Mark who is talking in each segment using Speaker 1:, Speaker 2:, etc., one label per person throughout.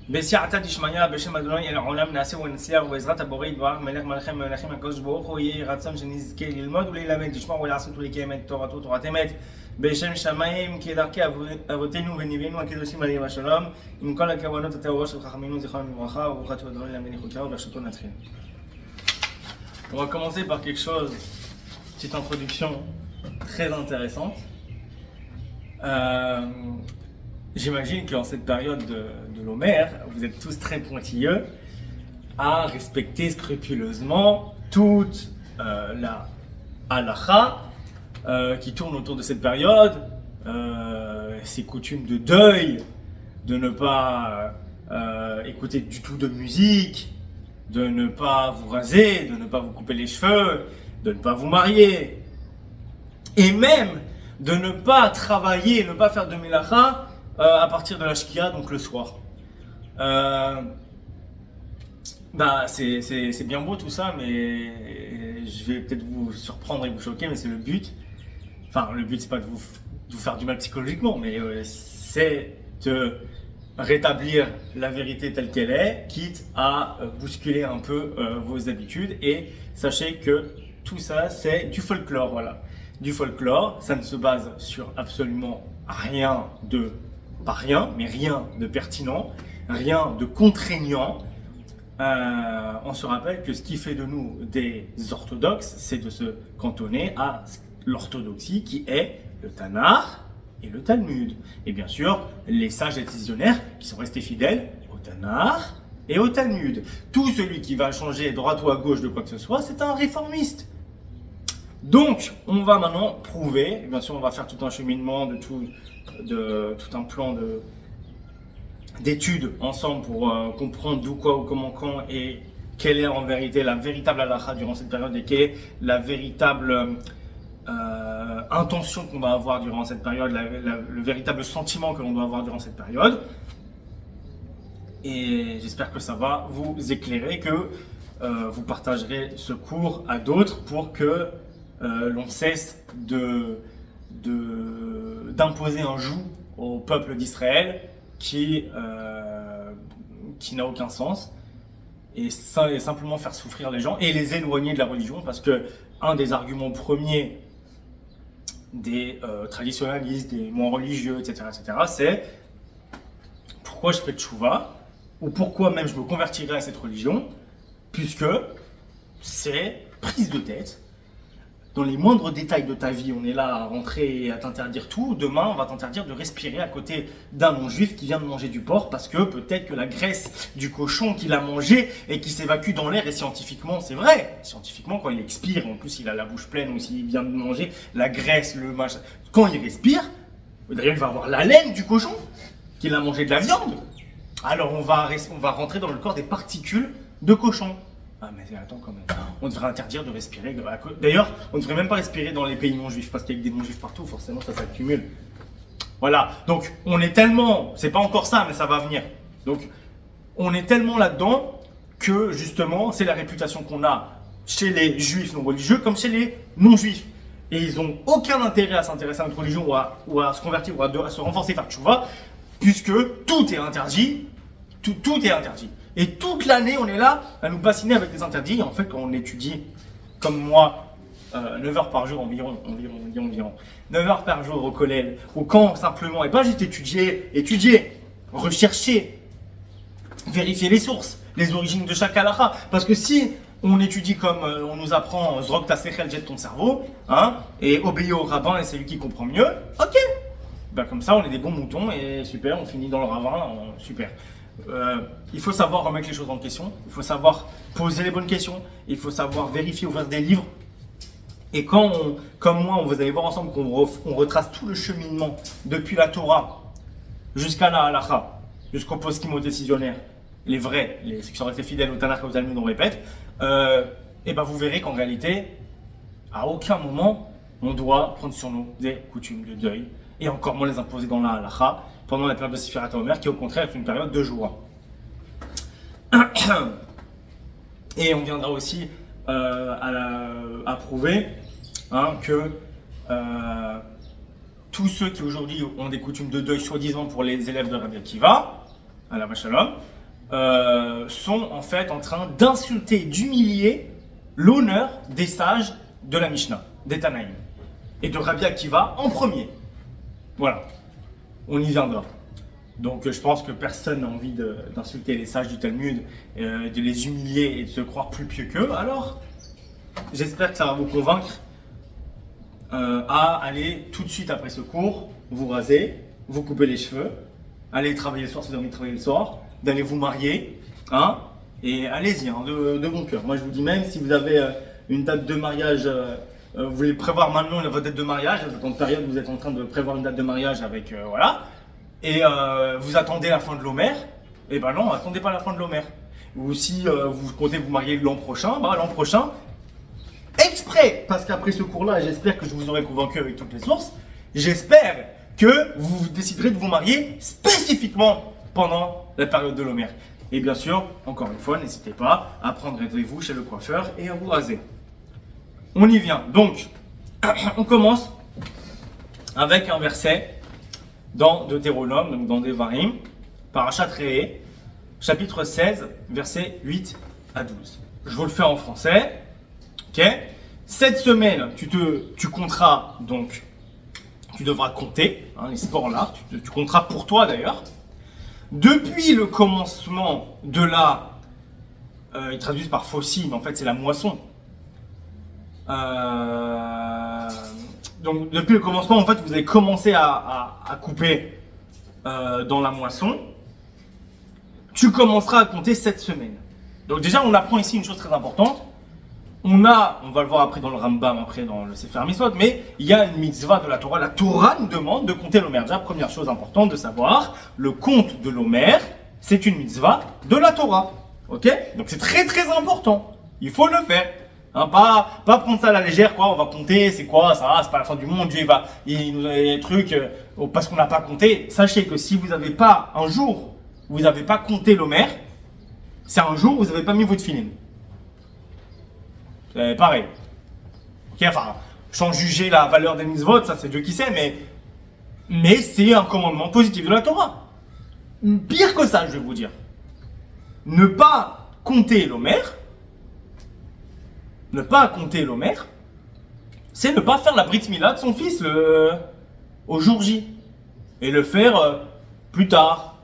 Speaker 1: בסייעתא דשמיא, בשם אדוני אל העולם נעשה ונצליח ובעזרת הבורא יתברך מלך מלכי מלכים הקדוש ברוך הוא יהי רצון שנזכה ללמוד וללמד, לשמור ולעשות ולקיים את תורתו תורת אמת בשם שמיים כדרכי אבותינו ונביאנו הקדושים עליהם השלום, עם כל הכוונות הטהורות של חכמינו זיכרונם לברכה, וברוך אתה אדוני למלך חוקיו וברשותו נתחיל. On va commencer par quelque chose, petite introduction très intéressante. J'imagine qu'en cette période de l'Omer, vous êtes tous très pointilleux à respecter scrupuleusement toute la halakha qui tourne autour de cette période, ces coutumes de deuil, de ne pas écouter du tout de musique, de ne pas vous raser, de ne pas vous couper les cheveux, de ne pas vous marier, et même de ne pas travailler, ne pas faire de melacha à partir de la shkia, donc le soir. C'est bien beau tout ça, mais je vais peut-être vous surprendre et vous choquer, mais c'est le but. Enfin, le but c'est pas de vous faire du mal psychologiquement, mais c'est de rétablir la vérité telle qu'elle est, quitte à bousculer un peu vos habitudes. Et sachez que tout ça, c'est du folklore, voilà. Du folklore, ça ne se base sur absolument rien de, pas rien, mais rien de pertinent, rien de contraignant. On se rappelle que ce qui fait de nous des orthodoxes, c'est de se cantonner à l'orthodoxie qui est le Tanakh et le Talmud. Et bien sûr, les sages et décisionnaires qui sont restés fidèles au Tanakh et au Talmud. Tout celui qui va changer droite ou à gauche de quoi que ce soit, c'est un réformiste. Donc, on va maintenant prouver, et bien sûr on va faire tout un cheminement de tout un plan d'études ensemble pour comprendre d'où, quoi, où, comment, quand et quelle est en vérité la véritable halakha durant cette période et quelle est la véritable intention qu'on va avoir durant cette période, le véritable sentiment que l'on doit avoir durant cette période. Et j'espère que ça va vous éclairer, que vous partagerez ce cours à d'autres pour que l'on cesse d'imposer un joug au peuple d'Israël qui n'a aucun sens, et simplement faire souffrir les gens et les éloigner de la religion, parce que un des arguments premiers des traditionnalistes, des moins religieux, etc., c'est pourquoi je ferai tchouva, ou pourquoi même je me convertirai à cette religion, puisque c'est prise de tête. Dans les moindres détails de ta vie, on est là à rentrer et à t'interdire tout. Demain, on va t'interdire de respirer à côté d'un non-juif qui vient de manger du porc, parce que peut-être que la graisse du cochon qu'il a mangé et qui s'évacue dans l'air, et scientifiquement, c'est vrai. Scientifiquement, quand il expire, en plus il a la bouche pleine, ou s'il vient de manger la graisse, le machin, quand il respire, d'ailleurs il va avoir l'haleine du cochon qu'il a mangé de la viande. Alors on va rentrer dans le corps des particules de cochon. Ah mais attends quand même, on devrait interdire de respirer. D'ailleurs, on ne devrait même pas respirer dans les pays non-juifs, parce qu'avec des non-juifs partout, forcément ça s'accumule. Voilà, donc on est tellement, c'est pas encore ça, mais ça va venir. Donc on est tellement là-dedans que justement, c'est la réputation qu'on a chez les juifs non religieux comme chez les non-juifs. Et ils n'ont aucun intérêt à s'intéresser à notre religion ou à se convertir ou à se renforcer par tchouva, puisque tout est interdit, tout est interdit. Et toute l'année, on est là à nous bassiner avec des interdits. Et en fait, quand on étudie, comme moi, 9 heures par jour environ, 9 heures par jour au collège, ou quand simplement, et pas juste étudier, rechercher, vérifier les sources, les origines de chaque halakha. Parce que si on étudie comme on nous apprend, Zrok ta sechel, jette ton cerveau, hein, et obéis au rabbin et c'est lui qui comprend mieux, ok. Ben, comme ça, on est des bons moutons et super, on finit dans le ravin, super. Il faut savoir remettre les choses en question, il faut savoir poser les bonnes questions, il faut savoir vérifier, ouvrir des livres. Et quand comme moi, vous allez voir ensemble qu'on retrace tout le cheminement depuis la Torah jusqu'à la halakha, jusqu'au poskim décisionnaire, les vrais, ceux qui sont restés fidèles au Tanakh et au Talmud, on répète, et ben vous verrez qu'en réalité, à aucun moment, on doit prendre sur nous des coutumes de deuil, et encore moins les imposer dans la halakha, pendant la période de Sefirat HaOmer, qui au contraire est une période de joie. Et on viendra aussi à prouver que tous ceux qui aujourd'hui ont des coutumes de deuil soi-disant pour les élèves de Rabbi Akiva, à la Shalom, sont en fait en train d'insulter, d'humilier l'honneur des sages de la Mishnah, des Tanaïm, et de Rabbi Akiva en premier. Voilà, on y viendra. Donc je pense que personne n'a envie d'insulter les sages du Talmud, de les humilier et de se croire plus pieux qu'eux. Alors, j'espère que ça va vous convaincre à aller tout de suite après ce cours, vous raser, vous couper les cheveux, aller travailler le soir si vous avez envie de travailler le soir, d'aller vous marier, hein, et allez-y, hein, de bon cœur. Moi je vous dis, même si vous avez une date de mariage, vous voulez prévoir maintenant votre date de mariage, vous êtes en période où vous êtes en train de prévoir une date de mariage avec, voilà, et vous attendez la fin de l'Omer, et ben non, attendez pas la fin de l'Omer. Ou si vous comptez vous marier l'an prochain, l'an prochain, exprès, parce qu'après ce cours-là, j'espère que je vous aurai convaincu avec toutes les sources, j'espère que vous déciderez de vous marier spécifiquement pendant la période de l'Omer. Et bien sûr, encore une fois, n'hésitez pas à prendre rendez-vous chez le coiffeur et à vous raser. On y vient. Donc, on commence avec un verset dans Deutéronome, donc dans Devarim, Parashat Re'eh, chapitre 16, versets 8 à 12. Je vous le fais en français. Ok ? Cette semaine, tu compteras donc, tu devras compter, hein, les sports là, tu compteras pour toi d'ailleurs. Depuis le commencement de la, ils traduisent par faucille, mais en fait c'est la moisson. Donc depuis le commencement, en fait, vous avez commencé à couper dans la moisson. Tu commenceras à compter cette semaine. Donc déjà, on apprend ici une chose très importante. On va le voir après dans le Rambam, après dans le Sefer Mitzvot, mais il y a une mitzvah de la Torah. La Torah nous demande de compter l'Omer. Déjà, première chose importante de savoir, le compte de l'Omer, c'est une mitzvah de la Torah. Ok ? Donc c'est très très important. Il faut le faire. Hein, pas prendre ça à la légère, quoi. On va compter, c'est quoi ça ? C'est pas la fin du monde. Dieu il nous a des trucs parce qu'on n'a pas compté. Sachez que si vous n'avez pas un jour, vous n'avez pas compté l'Omer, c'est un jour où vous n'avez pas mis votre filim. Pareil. Ok, enfin, sans juger la valeur des mitzvot, ça c'est Dieu qui sait, mais c'est un commandement positif de la Torah. Pire que ça, je vais vous dire. Ne pas compter l'Omer, c'est ne pas faire la brit milah de son fils au jour J. Et le faire plus tard.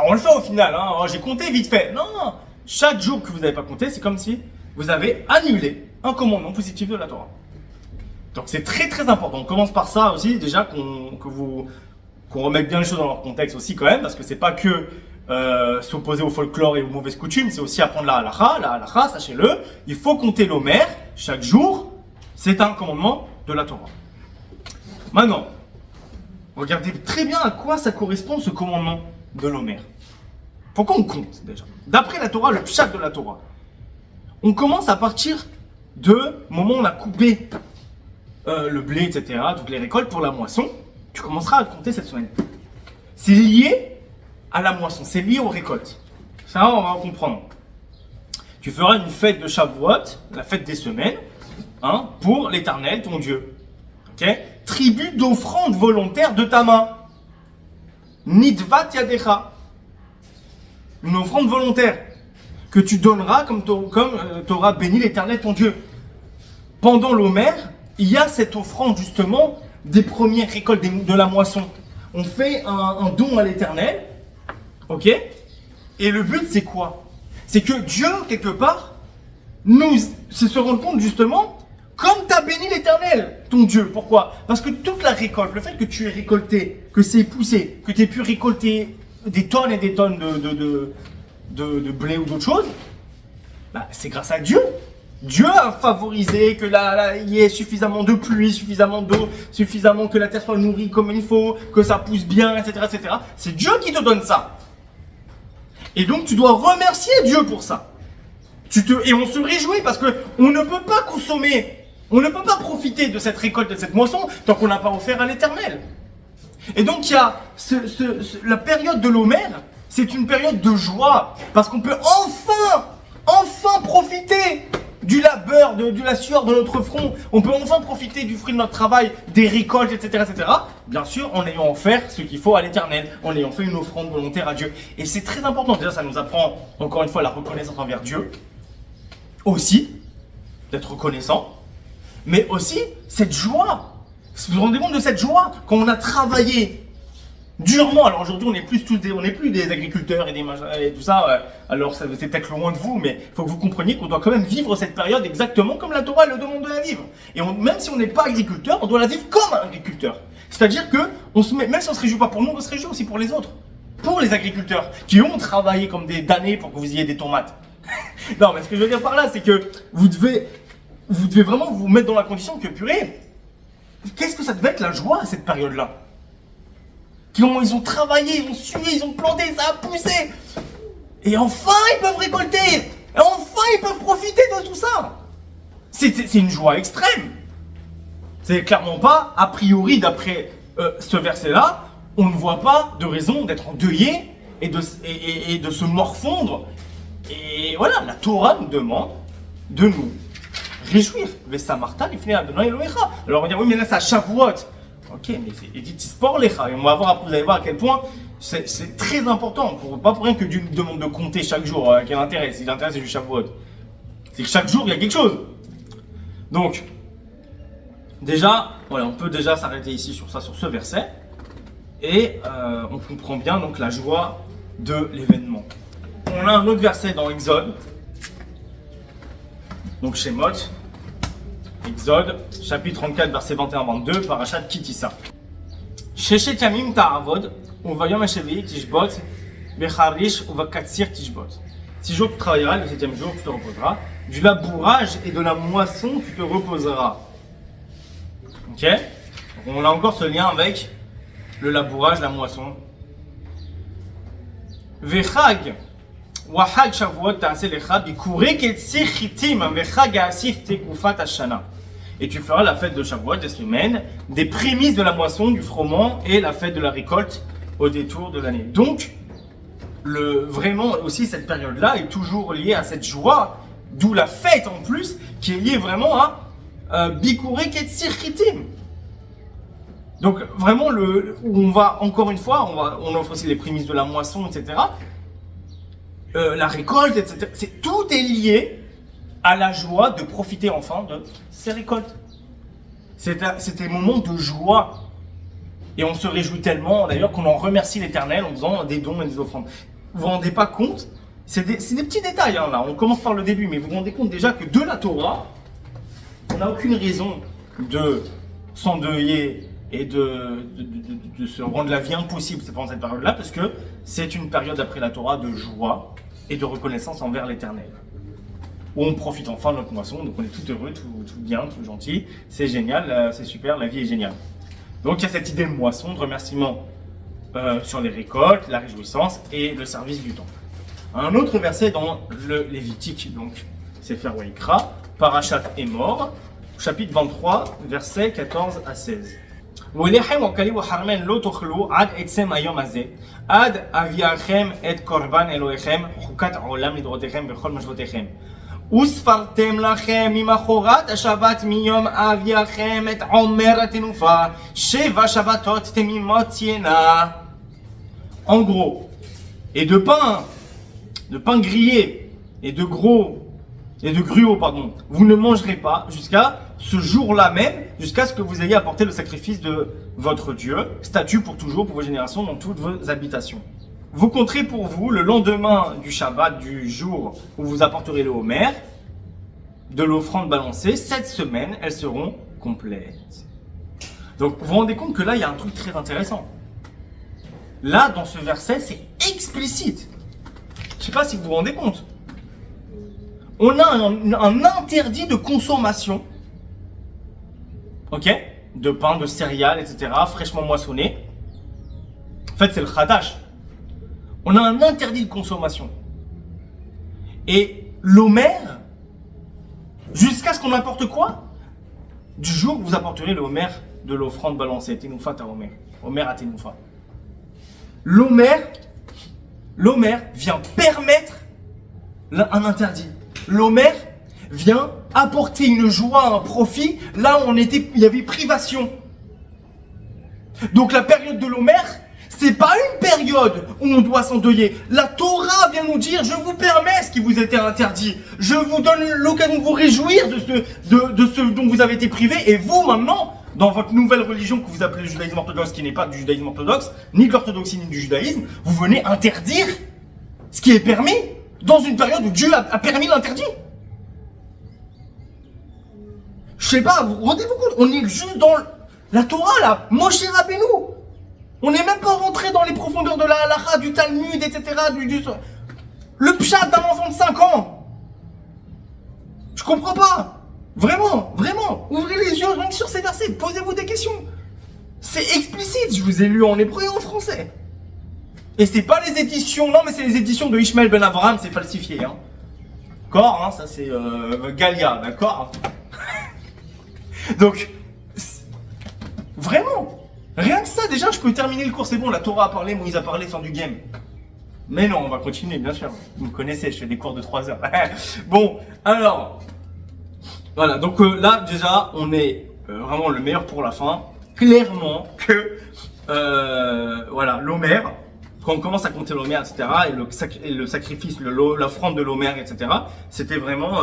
Speaker 1: On le fait au final, hein. Oh, j'ai compté vite fait. Non, chaque jour que vous n'avez pas compté, c'est comme si vous avez annulé un commandement positif de la Torah. Donc c'est très très important. On commence par ça aussi, déjà qu'on remette bien les choses dans leur contexte aussi quand même, parce que c'est pas que s'opposer au folklore et aux mauvaises coutumes, c'est aussi apprendre la halakha. La halakha, sachez-le, il faut compter l'Omer chaque jour, c'est un commandement de la Torah. Maintenant, regardez très bien à quoi ça correspond ce commandement de l'Omer. Pourquoi on compte déjà ? D'après la Torah, le pshat de la Torah, on commence à partir de moment où on a coupé le blé, etc., toutes les récoltes pour la moisson. Tu commenceras à compter cette semaine. C'est lié à la moisson, c'est lié aux récoltes. Ça, on va en comprendre. Tu feras une fête de Shavuot, la fête des semaines, hein, pour l'Éternel, ton Dieu. Okay ? Tribut d'offrande volontaire de ta main. Nidvat yadecha. Une offrande volontaire que tu donneras comme t'auras béni l'Éternel, ton Dieu. Pendant l'Omer, il y a cette offrande justement des premières récoltes de la moisson. On fait un don à l'Éternel, ok ? Et le but c'est quoi ? C'est que Dieu, quelque part, c'est se rendre compte justement, comme tu as béni l'Éternel, ton Dieu. Pourquoi ? Parce que toute la récolte, le fait que tu aies récolté, que c'est poussé, que tu aies pu récolter des tonnes et des tonnes de blé ou d'autres choses, c'est grâce à Dieu. Dieu a favorisé que il y ait suffisamment de pluie, suffisamment d'eau, suffisamment que la terre soit nourrie comme il faut, que ça pousse bien, etc., etc. C'est Dieu qui te donne ça. Et donc tu dois remercier Dieu pour ça. Et on se réjouit parce que on ne peut pas consommer, on ne peut pas profiter de cette récolte, de cette moisson, tant qu'on n'a pas offert à l'Éternel. Et donc il y a la période de l'Omer, c'est une période de joie, parce qu'on peut enfin profiter du labeur, de la sueur de notre front. On peut enfin profiter du fruit de notre travail, des récoltes, etc., etc. Bien sûr, en ayant offert ce qu'il faut à l'Éternel, en ayant fait une offrande volontaire à Dieu. Et c'est très important. Déjà, ça nous apprend, encore une fois, la reconnaissance envers Dieu. Aussi, d'être reconnaissant. Mais aussi, cette joie. Vous vous rendez compte de cette joie quand on a travaillé durement. Alors aujourd'hui, on n'est plus des agriculteurs et des machins et tout ça. Alors c'est peut-être loin de vous, mais il faut que vous compreniez qu'on doit quand même vivre cette période exactement comme la Torah le demande de la vivre. Et même si on n'est pas agriculteur, on doit la vivre comme un agriculteur. C'est-à-dire que même si on se réjouit pas pour nous, on se réjouit aussi pour les autres, pour les agriculteurs qui ont travaillé comme des damnés pour que vous ayez des tomates. Non, mais ce que je veux dire par là, c'est que vous devez vraiment vous mettre dans la condition que purée. Qu'est-ce que ça devait être la joie à cette période-là? Comment ils ont travaillé, ils ont sué, ils ont planté, ça a poussé. Et enfin, ils peuvent récolter. Et enfin, ils peuvent profiter de tout ça. C'est une joie extrême. C'est clairement pas, a priori, d'après ce verset-là, on ne voit pas de raison d'être endeuillé et de se morfondre. Et voilà, la Torah nous demande de nous réjouir. Alors on va dire, oui, mais là, c'est à Shavuot. Ok, mais c'est dit sport lecha. Et vous allez voir à quel point c'est très important. Pas pour rien que Dieu nous demande de compter chaque jour. Quel intérêt? Si l'intérêt c'est du Shavuot, c'est que chaque jour il y a quelque chose. Donc, déjà, voilà, on peut déjà s'arrêter ici sur ce verset. Et on comprend bien donc la joie de l'événement. On a un autre verset dans Exode. Donc Shemot. Exode, chapitre 34, verset 21-22, parachat Kitissa. Sheshet yamim ta'avod, uvayom hashavi tishbot, becharish uvakatsir tishbot. 6 jours tu travailleras, le 7e jour tu te reposeras. Du labourage et de la moisson tu te reposeras. Ok? Donc on a encore ce lien avec le labourage, la moisson. Vechag, wahag shavuot ta'ase lecha, bikurik et tsichitim, vechag asif tekufat hashana. Et tu feras la fête de Shavuot, des semaines, des prémices de la moisson, du froment et la fête de la récolte au détour de l'année. Donc, vraiment aussi cette période-là est toujours liée à cette joie, d'où la fête en plus, qui est liée vraiment à Bikurek et Tzirchitim. Donc vraiment, où on va, encore une fois, on offre aussi les prémices de la moisson, etc. La récolte, etc. Tout est lié à la joie de profiter enfin de ces récoltes. C'est des moments de joie. Et on se réjouit tellement, d'ailleurs, qu'on en remercie l'Éternel en faisant des dons et des offrandes. Vous vous rendez pas compte? C'est des petits détails, hein, là. On commence par le début, mais vous vous rendez compte déjà que de la Torah, on n'a aucune raison de s'endeuiller et de se rendre la vie impossible pendant cette période-là, parce que c'est une période après la Torah de joie et de reconnaissance envers l'Éternel. Où on profite enfin de notre moisson, donc on est tout heureux, tout bien, tout gentil, c'est génial, c'est super, la vie est géniale. Donc il y a cette idée de moisson, de remerciement sur les récoltes, la réjouissance et le service du temple. Un autre verset dans le Lévitique, donc c'est Sefer Waikra, Parashat Emor, chapitre 23, versets 14 à 16. ולחם וכלי וחרמן לא תאכלו עד עצם היום הזה, עד אביאכם את קורבן אלוהיכם, חוקת עולם לדורותיכם בכל משבותיכם. וספרתם לכם ממחרת השבת מיום אביאכם את עומר התנופה, 7 שבתות תמימות תהיינה. En gros, et de pain grillé et de gruau, pardon, vous ne mangerez pas jusqu'à ce jour-là même, jusqu'à ce que vous ayez apporté le sacrifice de votre Dieu, statut pour toujours pour vos générations dans toutes vos habitations. Vous compterez pour vous le lendemain du Shabbat, du jour où vous apporterez le homer, de l'offrande balancée, 7 semaines, elles seront complètes. Donc vous vous rendez compte que là, il y a un truc très intéressant. Là, dans ce verset, c'est explicite. Je ne sais pas si vous vous rendez compte. On a un interdit de consommation, ok, de pain, de céréales, etc., fraîchement moissonné. En fait, c'est le Khadash. On a un interdit de consommation. Et l'Omer, jusqu'à ce qu'on apporte quoi? Du jour où vous apporterez le Omer de l'offrande balancée, Tenoufa ta Omer, Omer à Tenoufa. L'Omer vient permettre un interdit. L'Omer vient apporter une joie, un profit, là où il y avait privation. Donc la période de l'Omer, c'est pas une période où on doit s'endeuiller. La Torah vient nous dire, je vous permets ce qui vous était interdit. Je vous donne l'occasion de vous réjouir de ce dont vous avez été privé. Et vous, maintenant, dans votre nouvelle religion que vous appelez le judaïsme orthodoxe, qui n'est pas du judaïsme orthodoxe, ni de l'orthodoxie, ni du judaïsme, vous venez interdire ce qui est permis dans une période où Dieu a permis l'interdit. Je sais pas, rendez-vous compte, on est juste dans la Torah là, Moshe Rabbeinu. On n'est même pas rentré dans les profondeurs de la halakha, du Talmud, etc. Le pshat d'un enfant de 5 ans. Je comprends pas. Vraiment, vraiment. Ouvrez les yeux rien que sur ces versets. Posez-vous des questions. C'est explicite. Je vous ai lu en hébreu et en français. Et c'est pas les éditions, non mais c'est les éditions de Ishmael Ben Avraham, c'est falsifié. Hein. D'accord, hein, ça c'est Galia, d'accord. Donc, vraiment. Rien que ça, déjà, je peux terminer le cours, c'est bon, la Torah a parlé, Moïse a parlé, fin du game. Mais non, on va continuer, bien sûr. Vous me connaissez, je fais des cours de 3 heures. Bon, alors, voilà, donc là, déjà, on est vraiment le meilleur pour la fin. Clairement que, voilà, l'Omer, quand on commence à compter l'Omer, etc., et le sacrifice, l'offrande de l'Omer, etc., c'était vraiment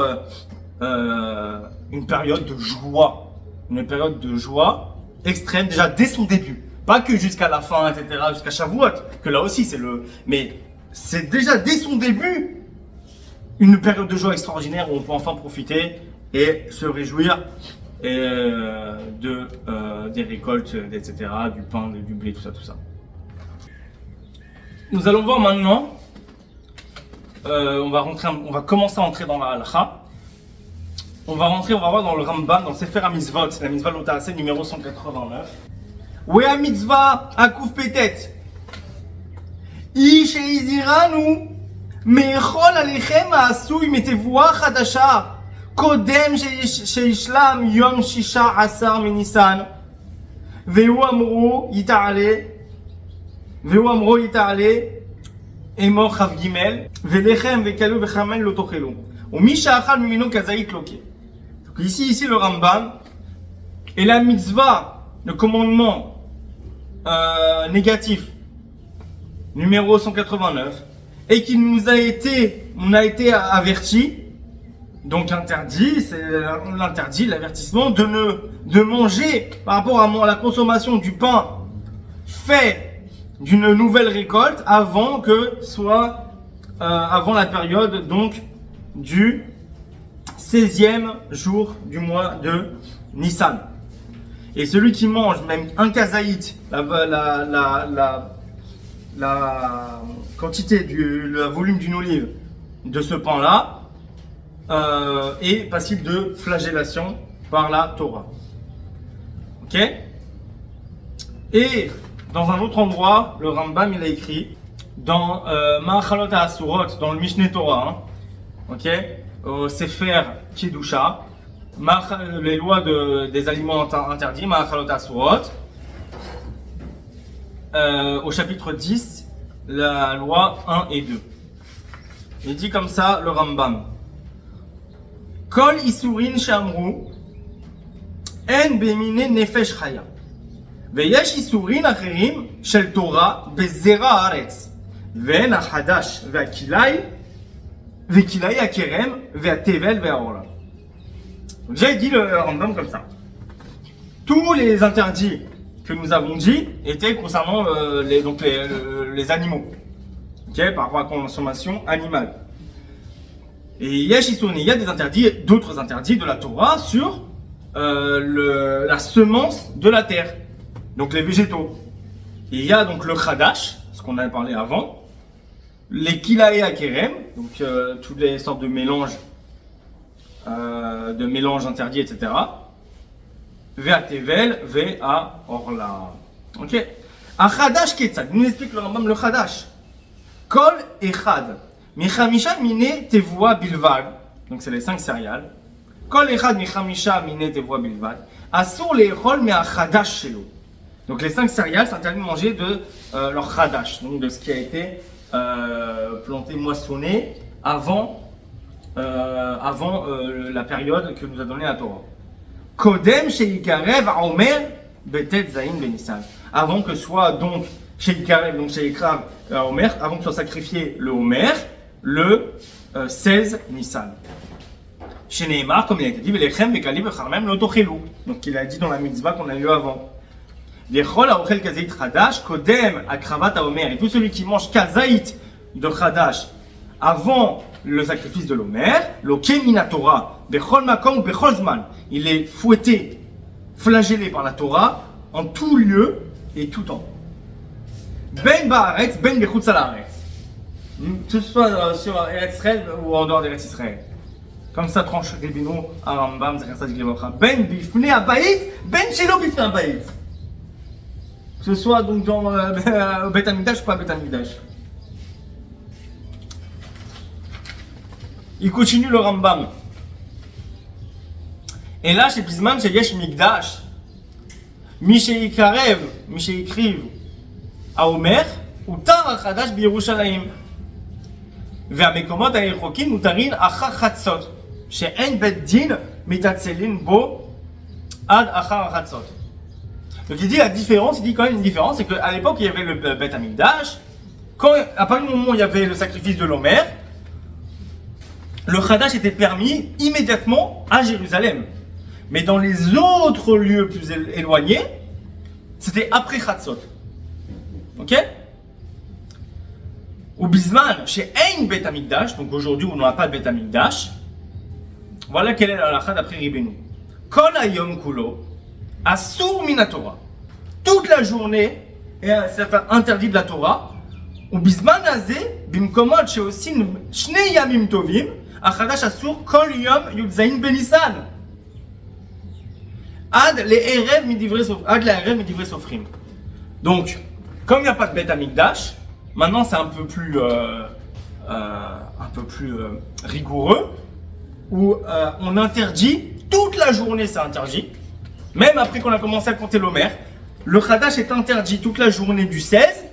Speaker 1: une période de joie. Une période de joie extrême, déjà dès son début. Pas que jusqu'à la fin, etc., jusqu'à Shavuot, que là aussi c'est le... Mais c'est déjà dès son début une période de joie extraordinaire où on peut enfin profiter et se réjouir des récoltes, etc., du pain, du blé, tout ça, tout ça. Nous allons voir maintenant, on va commencer à entrer dans la halakha. On va voir dans le Rambam, dans le Sefer HaMitzvot, c'est la mitzvah l'Ota'aseh numéro 189. Wea mitzvah akuf petet. Ish eiziranu me'echol alechem ha'asui metevua chadasha kodem sheishlam yom shisha asar menisan ve'hu amru yita'ale emor chav gimel ve'lechem ve'kalu ve'chamen lo tochelu u'mi sha'achal mimeno kazait loke. Ici le Rambam, et la mitzvah, le commandement négatif, numéro 189, et qui on a été averti, donc interdit, c'est l'interdit, l'avertissement de manger par rapport à la consommation du pain fait d'une nouvelle récolte avant la période donc du 16e jour du mois de Nissan. Et celui qui mange même un kazaït, la quantité le volume d'une olive de ce pain-là, est passible de flagellation par la Torah. Ok? Et dans un autre endroit, le Rambam il a écrit dans Ma'achalot HaAsurot, dans le Mishneh Torah, hein, ok? Au Sefer Kedusha, les lois des aliments interdits, Ma'achalot HaAsurot, au chapitre 10, la loi 1 et 2. Il dit comme ça le Rambam. Kol isurin shamru en bemine nefesh chaya. ויש איסורים אחרים של תורה בזרע הארץ, ואין החדש וכלאי הכרם והתבל והעורלה. J'ai dit le Rambam comme ça. Tous les interdits que nous avons dit étaient concernant les animaux, okay, par rapport à la consommation animale. Et il y a des interdits, d'autres interdits de la Torah sur la semence de la terre. Donc les végétaux. Et il y a donc le Khadash, ce qu'on a parlé avant, les Kilae Akerem, donc toutes les sortes de mélanges interdits, etc. Vea Tevel, Vea Orla. Ok. Un Khadash Ketzad, nous explique le Rambam le Khadash. Kol Echad, Michamisha Mine Tevoa Bilvad, donc c'est les 5 céréales. Kol Echad Michamisha Mine Tevoa Bilvad, Asur Leechol Me Khadash Shelo. Donc les 5 céréales, c'est interdit de manger de leur khadash, donc de ce qui a été planté, moissonné avant avant la période que nous a donnée la Torah. Kodem sheikarev Omer betet zayin benissan. Avant que soit donc sheikarev, donc sheikra Omer, avant que soit sacrifié le Omer, le 16 Nissan. Chez Neymar, comme il a été dit, velechem vekali vecharmem lo tochelu. Donc il a dit dans la mitzvah qu'on a lu avant. Vechol haochel kazait chadash kodem akravat Omer. Et tout celui qui mange kazait de chadash avant le sacrifice de l'Omer, loké mina Torah, bechol makom bechol zman. Il est fouetté, flagellé par la Torah en tout lieu et tout temps. Ben ba'aretz, ben bechutz ha'aretz. Que ce soit sur Eretz Israël ou en dehors d'Eretz Israël. Comme ça tranche Rabbeinu à Rambam, c'est comme ça dit Ben bifnei habayit, ben shelo bifnei habayit. Que ce soit donc dans Bet Hamikdash ou pas Bet Hamikdash. Il continue le Rambam. Et là, chez Bizman, chez Yesh Mikdash, Misheikarev, Misheikriv, Aomer, ou Tar Achadash B'Yerushalayim. והמקומות הרחוקים מותרים אחר חצות, שאין בית דין מתעצלים בו עד אחר החצות. Donc il dit la différence, il dit quand même une différence, c'est qu'à l'époque il y avait le Bet Hamikdash, à partir du moment où il y avait le sacrifice de l'Omer, le Chadash était permis immédiatement à Jérusalem. Mais dans les autres lieux plus éloignés, c'était après Chatzot. Ok? Au Bizman, chez Ein Bet Hamikdash, donc aujourd'hui où on n'a pas de Bet Hamikdash, voilà quelle est la halakha d'après Rabbeinu. Kol hayom kulo, asur min Torah. Toute la journée, c'est interdit de la Torah. Au Bizman azé, bimkomot sheosin shnei yamim tovim, achadash asur kol yom yudzayin benissan. Ad le'erev midivre sofrim. Donc, comme il n'y a pas de Bet Hamikdash, maintenant c'est un peu plus rigoureux, où on interdit, toute la journée c'est interdit, même après qu'on a commencé à compter l'Omer, le Chadash est interdit toute la journée du 16,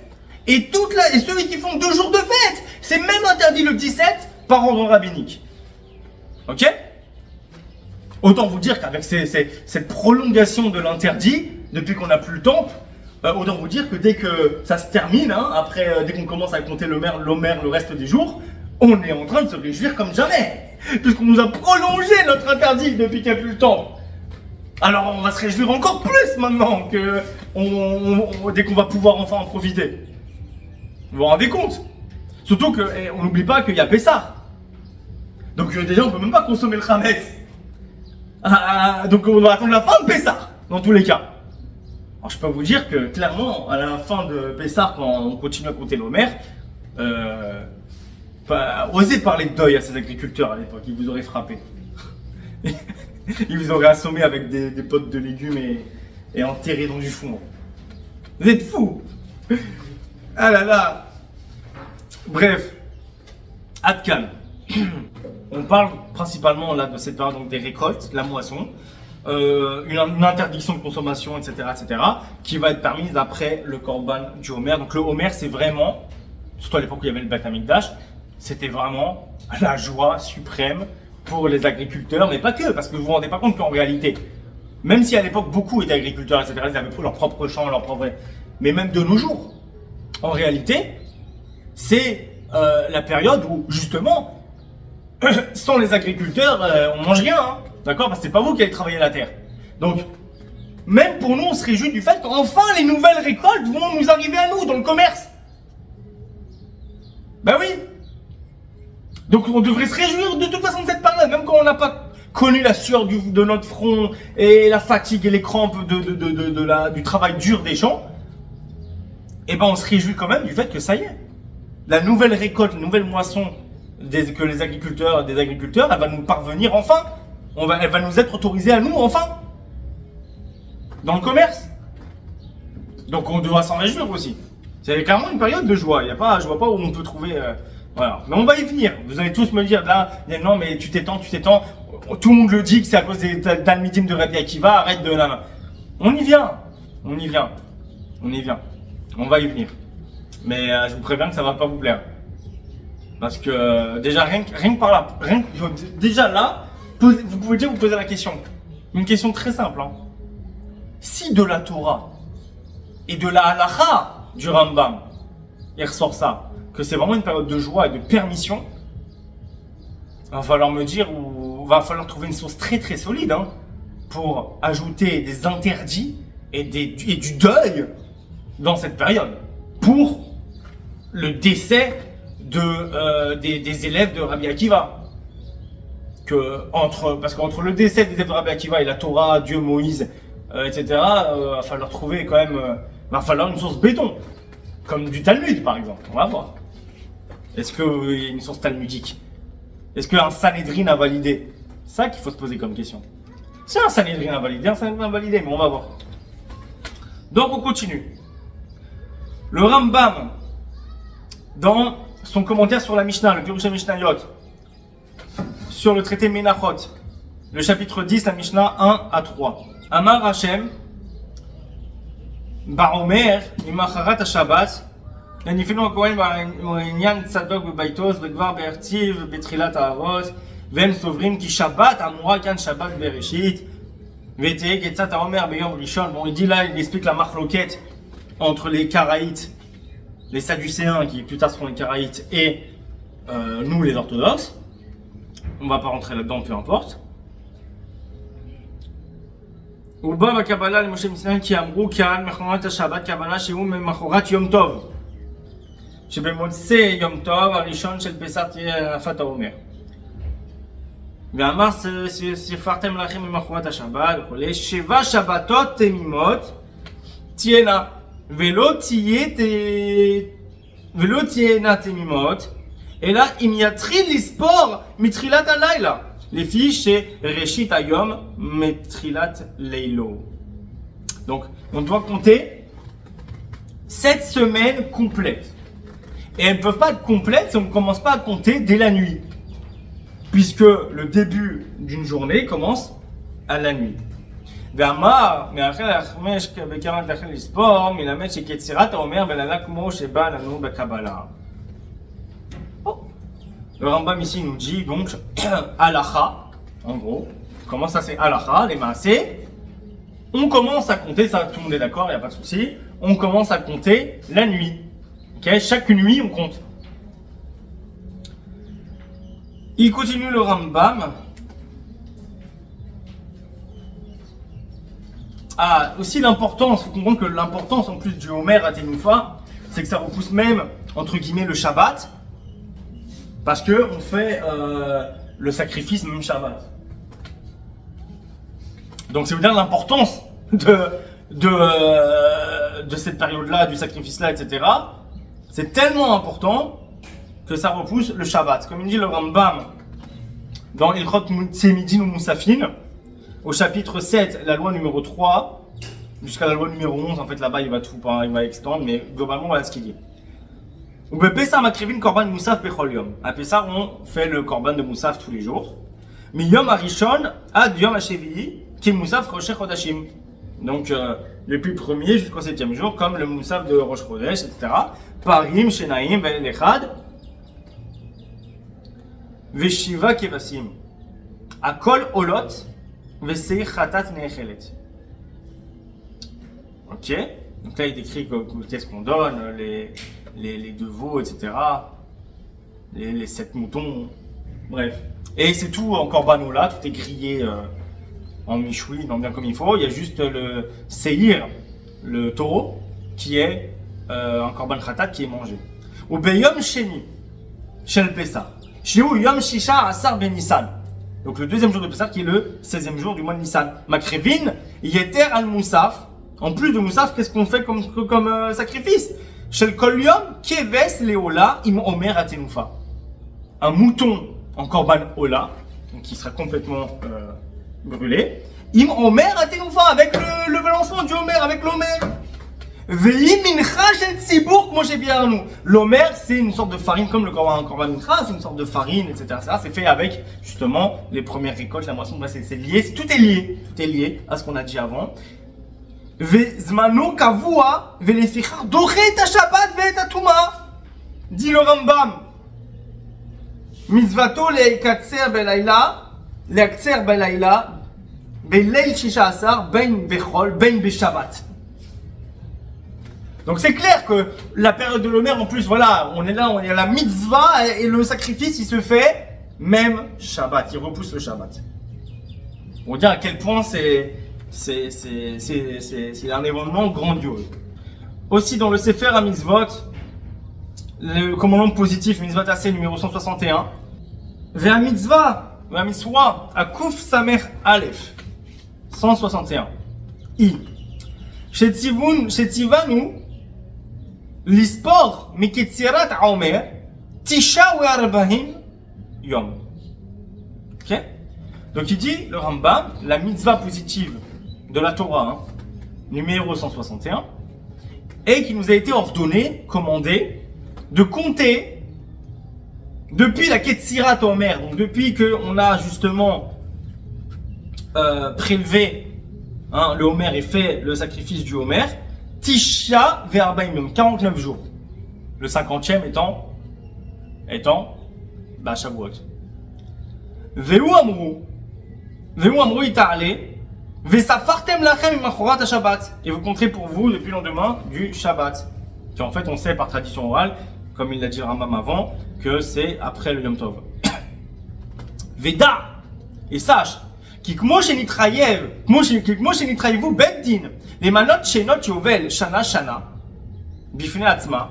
Speaker 1: et ceux qui font 2 jours de fête, c'est même interdit le 17 par ordre rabbinique. Ok? Autant vous dire qu'avec cette prolongation de l'interdit, depuis qu'on n'a plus le temps, autant vous dire que dès que ça se termine, après, dès qu'on commence à compter l'Omer le reste des jours, on est en train de se réjouir comme jamais. Puisqu'on nous a prolongé notre interdit depuis qu'il n'y a plus le temps. Alors on va se réjouir encore plus maintenant que dès qu'on va pouvoir enfin en profiter. Vous vous rendez compte? Surtout qu'on n'oublie pas qu'il y a Pessah. Donc déjà on peut même pas consommer le Chametz. Donc on va attendre la fin de Pessah, dans tous les cas. Alors je peux vous dire que clairement, à la fin de Pessah, quand on continue à compter l'Omer, osez parler de deuil à ces agriculteurs à l'époque, ils vous auraient frappé. Ils vous auraient assommé avec des potes de légumes et enterrés dans du fond. Vous êtes fous! Ah là là! Bref, Adkan. On parle principalement là de cette période donc des récoltes, la moisson, une interdiction de consommation, etc., qui va être permise après le korban du Homer. Donc le Homer, c'est vraiment, surtout à l'époque où il y avait le Bet Hamikdash, c'était vraiment la joie suprême pour les agriculteurs, mais pas que, parce que vous vous rendez pas compte qu'en réalité, même si à l'époque beaucoup étaient agriculteurs, etc., ils avaient leur propre champ, leur propre, mais même de nos jours, en réalité, c'est la période où justement, sans les agriculteurs, on mange rien, d'accord? Parce que c'est pas vous qui allez travailler la terre. Donc, même pour nous, on se réjouit du fait qu'enfin les nouvelles récoltes vont nous arriver à nous dans le commerce. Ben oui. Donc on devrait se réjouir de toute façon de cette période, même quand on n'a pas connu la sueur de notre front et la fatigue et les crampes du travail dur des champs. Et ben on se réjouit quand même du fait que ça y est, la nouvelle récolte, la nouvelle moisson que les agriculteurs, elle va nous parvenir enfin. Elle va nous être autorisée à nous enfin. Dans le commerce. Donc on doit s'en réjouir aussi. C'est clairement une période de joie. Je vois pas où on peut trouver. Voilà. Mais on va y venir. Vous allez tous me dire là, non mais tu t'étends. Tout le monde le dit que c'est à cause des Talmidim de Rabbi Akiva. Arrête de là. On y vient. On va y venir. Mais je vous préviens que ça va pas vous plaire. Parce que déjà, rien que par là, déjà là, vous pouvez déjà vous poser la question. Une question très simple. Hein. Si de la Torah et de la halakha du Rambam, il ressort ça, que c'est vraiment une période de joie et de permission, il va falloir me dire, ou va falloir trouver une source très très solide hein, pour ajouter des interdits et du deuil dans cette période pour le décès des élèves de Rabbi Akiva. Parce qu'entre le décès des élèves de Rabbi Akiva et la Torah, Dieu, Moïse, etc., va falloir trouver quand même, va falloir une source béton, comme du Talmud par exemple. On va voir. Est-ce qu'il y a une source talmudique? Est-ce qu'un Sanhedrin a validé? C'est ça qu'il faut se poser comme question. Si un Sanhedrin a validé, mais on va voir. Donc on continue. Le Rambam, dans son commentaire sur la Mishnah, le Pirush Mishnayot, sur le traité Menachot, le chapitre 10, la Mishnah 1 à 3. Amar Hashem, Ba'omer, Imacharat HaShabbat, Yanifinu HaKohen Ba'inyan Tzadok B'Baitos, B'Dvar Be'ertiv, B'Trilat HaAvot, Vem Sovrim, Ki Shabbat, Amura Kan Shabbat Bereshit, V'Teh Ketzat HaOmer B'Yom Rishon. Bon, il dit là, il explique la marloquette entre les Karaïtes, les Sadducéens, qui plus tard seront les Karaïtes, et nous, les orthodoxes. On va pas rentrer là-dedans, peu importe. ובא בקבלה למשה מסיני כי אמרו קהל מחרת השבת כוונה שהוא ממחרת יום טוב שבמוצאי יום טוב הראשון של פסח תהיה הנפת העומר ואמר ספרתם לכם ממחרת השבת וכולי 7 שבתות תמימות תהיינה ולא תהיינה תמימות אלא אם יתחיל לספור מתחילת הלילה לפי שראשית היום מתחילת לילו. Donc on doit compter 7 semaines complètes. Et elles ne peuvent pas être complètes si on ne commence pas à compter dès la nuit. Puisque le début d'une journée commence à la nuit. ואמר, מאחל החמש בכמה תחל לספור, מלמד שקיצירת האומר בלילה כמו שבא לנו בקבלה. Le Rambam ici nous dit donc halakha, en gros. Comment ça c'est halakha, les maasé? On commence à compter, ça tout le monde est d'accord, il n'y a pas de souci. On commence à compter la nuit. Okay? Chaque nuit on compte. Il continue le Rambam. Ah, aussi l'importance, il faut comprendre que l'importance en plus du Homer à Tenoufa, c'est que ça repousse même, entre guillemets, le Shabbat. Parce que on fait le sacrifice même Shabbat. Donc ça veut dire l'importance de cette période-là, du sacrifice-là, etc. C'est tellement important que ça repousse le Shabbat. Comme il dit le Rambam dans Ilchot Tzemidin ou Moussafin, au chapitre 7, la loi numéro 3, jusqu'à la loi numéro 11, en fait là-bas il va extendre, mais globalement voilà ce qu'il dit. Ou Pessah makrivin korban moussaf bechol yom. À Pessah, on fait le korban de moussaf tous les jours. Mais yom harishon ad yom hashevi'i qui est moussaf rosh chodashim. Donc depuis le premier jusqu'au 7e jour, comme le moussaf de Rosh Chodesh, etc. Parim shenaim ve'el echad ve'shiva kevasim. Akol olot ve'seich chatat ne'echelet. Ok. Donc là il décrit qu'est-ce qu'on donne, les 2 veaux, etc. Les 7 moutons, bref. Et c'est tout en corbanola, tout est grillé en michoui, non bien comme il faut. Il y a juste le seir, le taureau, qui est un korban khatat qui est mangé. Ou beyom sheni, shel Pessah. Shiu yom shisha asar ben Nissan. Donc le 2e jour de Pessah qui est le 16e jour du mois de Nissan. Makrevin, yeter al moussaf. En plus de moussaf, qu'est-ce qu'on fait comme sacrifice? Shel kol yom keves leola im omer atenoufa. Un mouton en korban ola, donc qui sera complètement brûlé. Im omer atenoufa, avec le balancement du omer, avec l'omer. Ve'im mincha shel tzibour moshe biarnu. L'omer, c'est une sorte de farine, comme le korban mincha, c'est une sorte de farine, etc. C'est fait avec justement les premières récoltes, la moisson. C'est lié, tout est lié à ce qu'on a dit avant. Vezmano kavua velefichar doche et Shabbat ve'et atuma. Dit le Rambam.
Speaker 2: מצוותו להקצר בלילה, בליל 16, בין בחול, בין בשבת.
Speaker 1: Donc c'est clair que la période de l'Omer, en plus, voilà, on est là, on est à la mitzvah et le sacrifice, il se fait même Shabbat, il repousse le Shabbat. Pour dire à quel point c'est un événement grandiose. Aussi dans le Sefer HaMitzvot, le commandement positif, Mitzvot Aseh numéro 161, Ve'a mitzvah, Akuf Samer Aleph, 161. Shetzivanu, Lispor, Miketzirat Haomer, Tisha Ve'arbahim, Yom. Ok? Donc il dit, le Rambam, la mitzvah positive de la Torah, numéro 161, et qui nous a été ordonné, commandé, de compter depuis la Ketzirat Omer, donc depuis qu'on a justement prélevé le Homer et fait le sacrifice du Homer, Tisha Ve'arba'im Yom, 49 jours. Le 50e étant Shavuot. Ve'u amru ita'ale, ve'safartem lachem imachorat ha-Shabbat. Et vous compterez pour vous depuis le lendemain du Shabbat. Qui en fait, on sait par tradition orale, comme il l'a dit le Rambam avant, que c'est après le Yom Tov. Veda, et sache, כי כמו שנתחייבו בית דין למנות שנות יובל שנה בפני עצמה,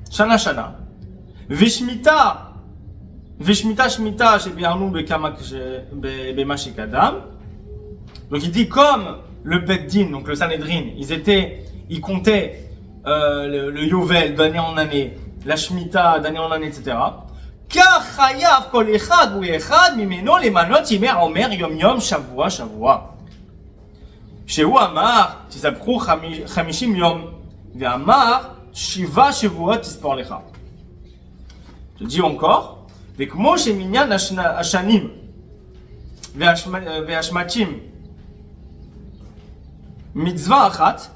Speaker 1: שנה ושמיטה שביארנו במה שקדם. Donc il dit comme le beit din, donc le Sanhedrin, ils comptaient le yovel d'année en année, la shmita d'année en année, etc. כך חייב כל אחד ואחד ממנו למנות ימי העומר יום שבוע. שהוא אמר, תספחו 50 יום, ואמר 7 שבועות תספור לך. Je dis encore, וכמו שמניין השנים והשמטים מצווה אחת,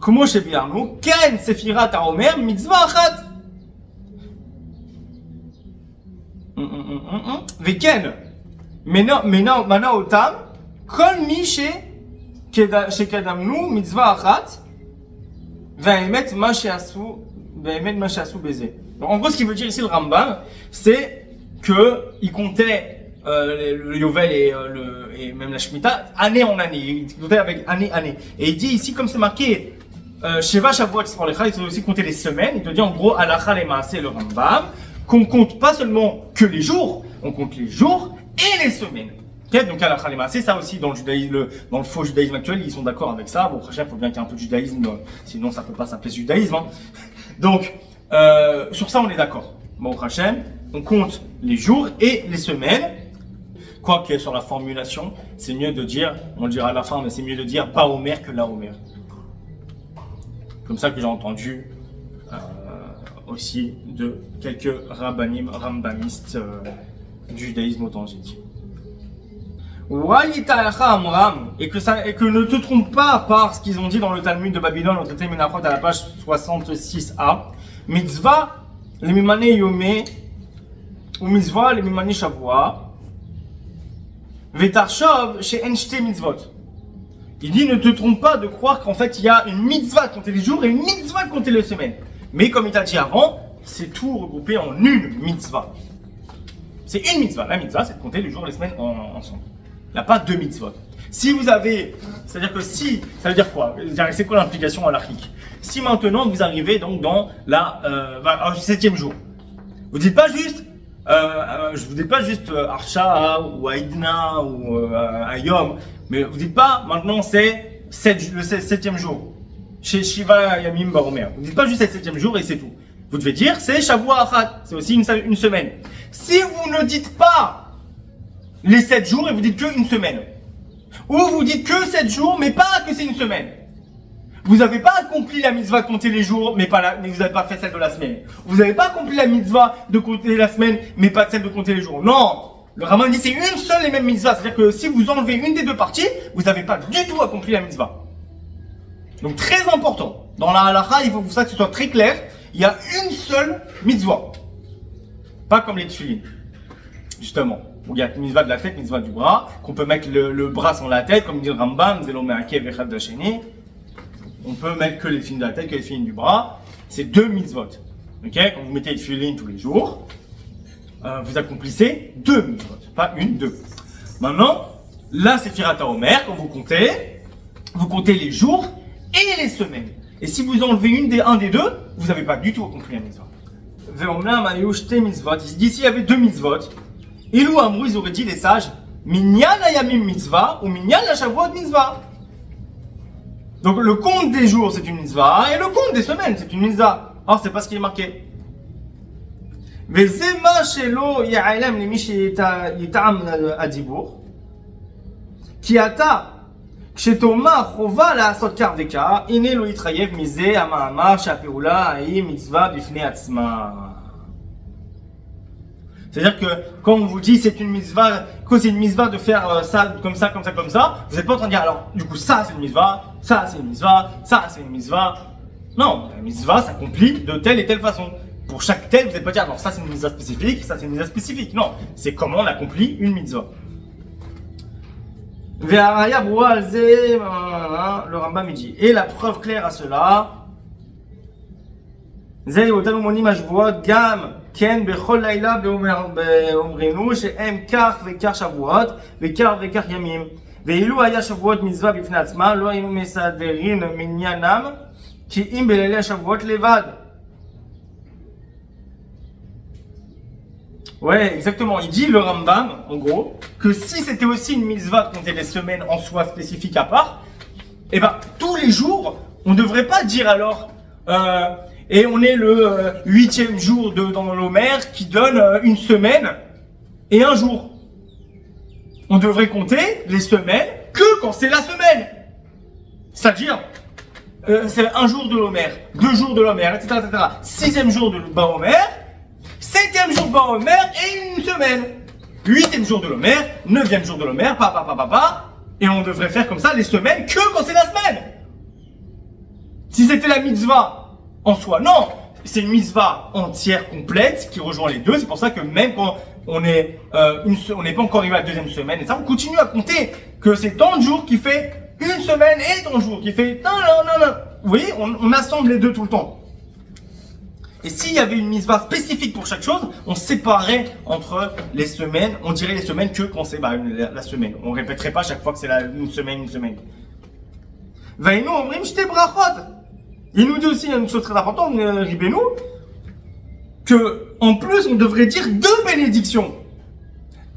Speaker 1: כמו שביארנו, כן ספירת העומר מצווה אחת. וכן, מנה אותם כל מי שקדמנו מצווה אחת, והאמת מה שעשו בזה. Donc, en gros, ce qu'il veut dire ici le Rambam, c'est que il comptait le Yovel et même la Shemitah année en année. Il comptait avec année. Et il dit ici, comme c'est marqué Sheva Shavuot Tzipor Lecha, il faut aussi compter les semaines. Il te dit en gros, Halacha Lemaaseh le Rambam, qu'on compte pas seulement que les jours, on compte les jours et les semaines. Okay, donc Halacha Lemaaseh, ça aussi dans le judaïsme, dans le faux judaïsme actuel, ils sont d'accord avec ça. Bon, il faut bien qu'il y ait un peu de judaïsme, sinon ça peut pas s'appeler judaïsme. Hein. Donc sur ça, on est d'accord. Bon, Hachem, on compte les jours et les semaines. Quoique sur la formulation, c'est mieux de dire, on le dira à la fin, mais c'est mieux de dire pas Omer que la Omer. Comme ça que j'ai entendu aussi de quelques rabbanim, rambamistes du judaïsme authentique. Et que ne te trompe pas par ce qu'ils ont dit dans le Talmud de Babylone au traité Menachot à la page 66a. Mitzvah, les mimane yomé, ou mitzvah, les mimane shavua, vetarshov, chez enshte mitzvot. Il dit, ne te trompe pas de croire qu'en fait, il y a une mitzvah de compter les jours et une mitzvah de compter les semaines. Mais comme il t'a dit avant, c'est tout regroupé en une mitzvah. C'est une mitzvah. La mitzvah, c'est de compter les jours et les semaines ensemble. Il n'y a pas deux mitzvot. Si vous avez, c'est-à-dire que si, ça veut dire quoi? C'est quoi l'implication halachique? Si maintenant vous arrivez donc dans la 7e jour, vous dites pas juste, je vous dis pas juste Arsha ou Aïdna ou Ayom, mais vous dites pas maintenant c'est le 7e jour chez Shiva Yamim Baromer. Vous dites pas juste c'est le 7e jour et c'est tout. Vous devez dire c'est Shavua Achat, c'est aussi une semaine. Si vous ne dites pas les 7 jours et vous dites que une semaine, ou vous dites que 7 jours mais pas que c'est une semaine, vous n'avez pas accompli la mitzvah de compter les jours, mais vous n'avez pas fait celle de la semaine. Vous n'avez pas accompli la mitzvah de compter la semaine, mais pas celle de compter les jours. Non! Le Rambam dit c'est une seule et même mitzvah. C'est-à-dire que si vous enlevez une des deux parties, vous n'avez pas du tout accompli la mitzvah. Donc très important. Dans la halakha, il faut que ça soit très clair. Il y a une seule mitzvah. Pas comme les tefilines, justement. Où il y a mitzvah de la tête, mitzvah du bras, qu'on peut mettre le bras sur la tête, comme dit le Rambam, Zelo Me'akev Echad Dasheni. On peut mettre que les tefilines de la tête, que les tefilines du bras. C'est 2 mitzvot. Ok? Quand vous mettez les tefilines tous les jours, vous accomplissez 2 mitzvot. Pas une, 2. Maintenant, là, c'est Firata Omer. Quand vous comptez les jours et les semaines. Et si vous enlevez un des deux, vous n'avez pas du tout accompli la mitzvah. Ve'omnam hayu shte mitzvot. Il dit s'il y avait 2 mitzvot, Ilou Amrou, ils auraient dit les sages, Minyan Ayamim mitzvah ou Minyan Shavuot mitzvah. Donc le compte des jours c'est une mitzvah et le compte des semaines c'est une mitzvah. Or c'est pas ce qui est marqué. Vezema shelo ya'alam limi sheyita'am adibur. Ki ata כשתאמר חובה לעשות כך וכך, הנה לא יתחייב מזה המאמר שהפעולה ההיא מצווה בפני עצמה. C'est-à-dire que quand on vous dit c'est une mitzvah, que c'est une mitzvah de faire ça, comme ça, comme ça, comme ça, vous n'êtes pas en train de dire alors du coup ça c'est une mitzvah, ça c'est une mitzvah, ça c'est une mitzvah. Non, la mitzvah s'accomplit de telle et telle façon. Pour chaque telle, vous n'êtes pas dire alors ça c'est une mitzvah spécifique, ça c'est une mitzvah spécifique. Non, c'est comment on accomplit une mitzvah. Le Rambam il dit, et la preuve claire à cela, זה אותנו מונים השבועות גם כן בכל לילה באומרנו שהם כך וכך שבועות וכך וכך ימים ואילו היה שבועות מצווה בפני עצמה לא היינו מסדרים מניינם כי אם בלילי השבועות לבד. Ouais, exactement. Il dit le Rambam, en gros, que si c'était aussi une mitzvah de compter les semaines en soi spécifiques à part, eh ben, tous les jours, on ne devrait pas dire alors, et on est le 8e jour dans l'Omer qui donne une semaine et un jour. On devrait compter les semaines que quand c'est la semaine. C'est-à-dire, c'est un jour de l'Omer, 2 jours de l'Omer, etc., etc. 6e jour de Baomer, 7e jour de Baomer et une semaine. 8e jour de l'Omer, 9e jour de l'Omer, et on devrait faire comme ça les semaines que quand c'est la semaine. Si c'était la mitzvah en soi, non, c'est une mitzvah entière, complète, qui rejoint les deux. C'est pour ça que même quand on n'est pas encore arrivé à la 2e semaine, et ça, on continue à compter que c'est tant de jours qui fait une semaine et tant de jours qui fait non. Vous voyez, on assemble les deux tout le temps. Et s'il y avait une mitzvah spécifique pour chaque chose, on séparait entre les semaines, on dirait les semaines que quand c'est la semaine. On répéterait pas chaque fois que c'est une semaine. Vaïnou omrim shte brachot. Il nous dit aussi une chose très importante, Ribénou, que en plus on devrait dire 2 bénédictions.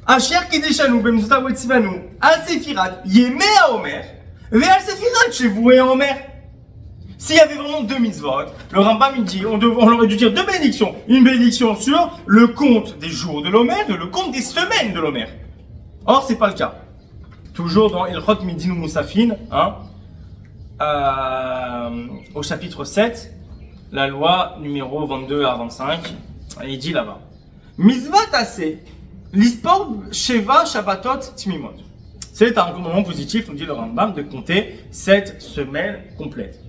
Speaker 1: Asher kideshanu b'mitzvot tzivanu al sefirat yemei haomer ve'al sefirat shevouei haomer. S'il y avait vraiment 2 mitzvot, le Rambam il dit, on aurait dû dire 2 bénédictions. Une bénédiction sur le compte des jours de l'Omer et le compte des semaines de l'Omer. Or, c'est pas le cas. Toujours dans Ilchot Midin Moussafin, au chapitre 7, la loi numéro 22 à 25, il dit là-bas, Mitzvah tassé, l'ispor sheva shabbatot tmimot. C'est un commandement positif, nous dit le Rambam, de compter 7 semaines complètes.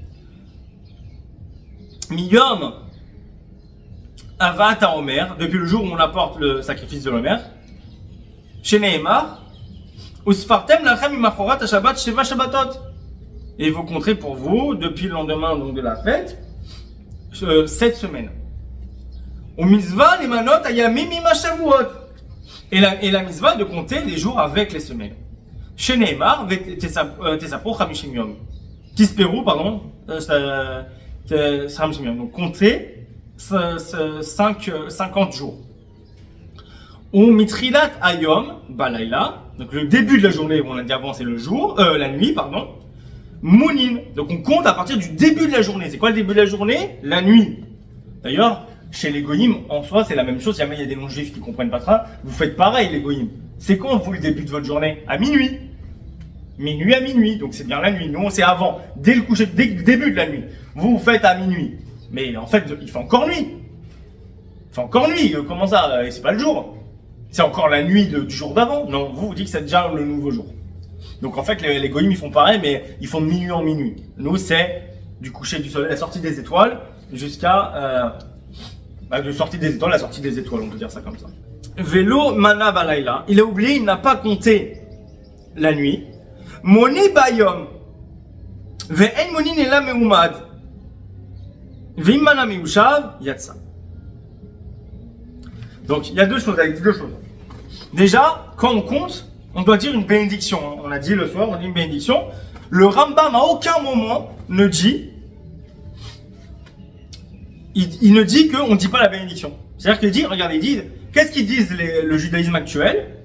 Speaker 1: Miyom Avat Omer, depuis le jour où on apporte le sacrifice de l'Omer, chez Nehemar, Usfartem lachem imachorat Shabbat sheva Shabbatot. Et vous compterez pour vous, depuis le lendemain donc de la fête, 7 semaines. Au mitzvah limanot ayamim imashavuot. Et la mitzvah de compter les jours avec les semaines. Chez Nehemar, tesapro chamishim yom. Tisperu, pardon, donc comptez 50 jours. Ou mitrilat ayom balayla, donc le début de la journée, on a dit avant c'est le jour, la nuit pardon. Mounin, donc on compte à partir du début de la journée. C'est quoi le début de la journée? La nuit. D'ailleurs, chez les goyim, en soi c'est la même chose. Si jamais il y a des non-juifs qui comprennent pas ça, vous faites pareil les goyim. C'est quand vous le début de votre journée? À minuit. Minuit à minuit, donc c'est bien la nuit. Nous, c'est avant, dès le début de la nuit. Vous faites à minuit. Mais en fait, il fait encore nuit. Il fait encore nuit. Comment ça? C'est pas le jour. C'est encore la nuit du jour d'avant. Non, vous dites que c'est déjà le nouveau jour. Donc en fait, les goyim, ils font pareil, mais ils font de minuit en minuit. Nous, c'est du coucher du soleil, la sortie des étoiles, jusqu'à de sortie des étoiles, la sortie des étoiles, on peut dire ça comme ça. Vélo mana balayla, il a oublié, il n'a pas compté la nuit. Moni bayom, ve'en moni nela meumad, ve'im mana meushav yatsa. Donc il y a deux choses. Déjà, quand on compte, on doit dire une bénédiction. On a dit le soir, on dit une bénédiction. Le Rambam à aucun moment ne dit, il ne dit qu'on ne dit pas la bénédiction. C'est-à-dire qu'il dit, regardez, il dit, qu'est-ce qu'ils disent le judaïsme actuel?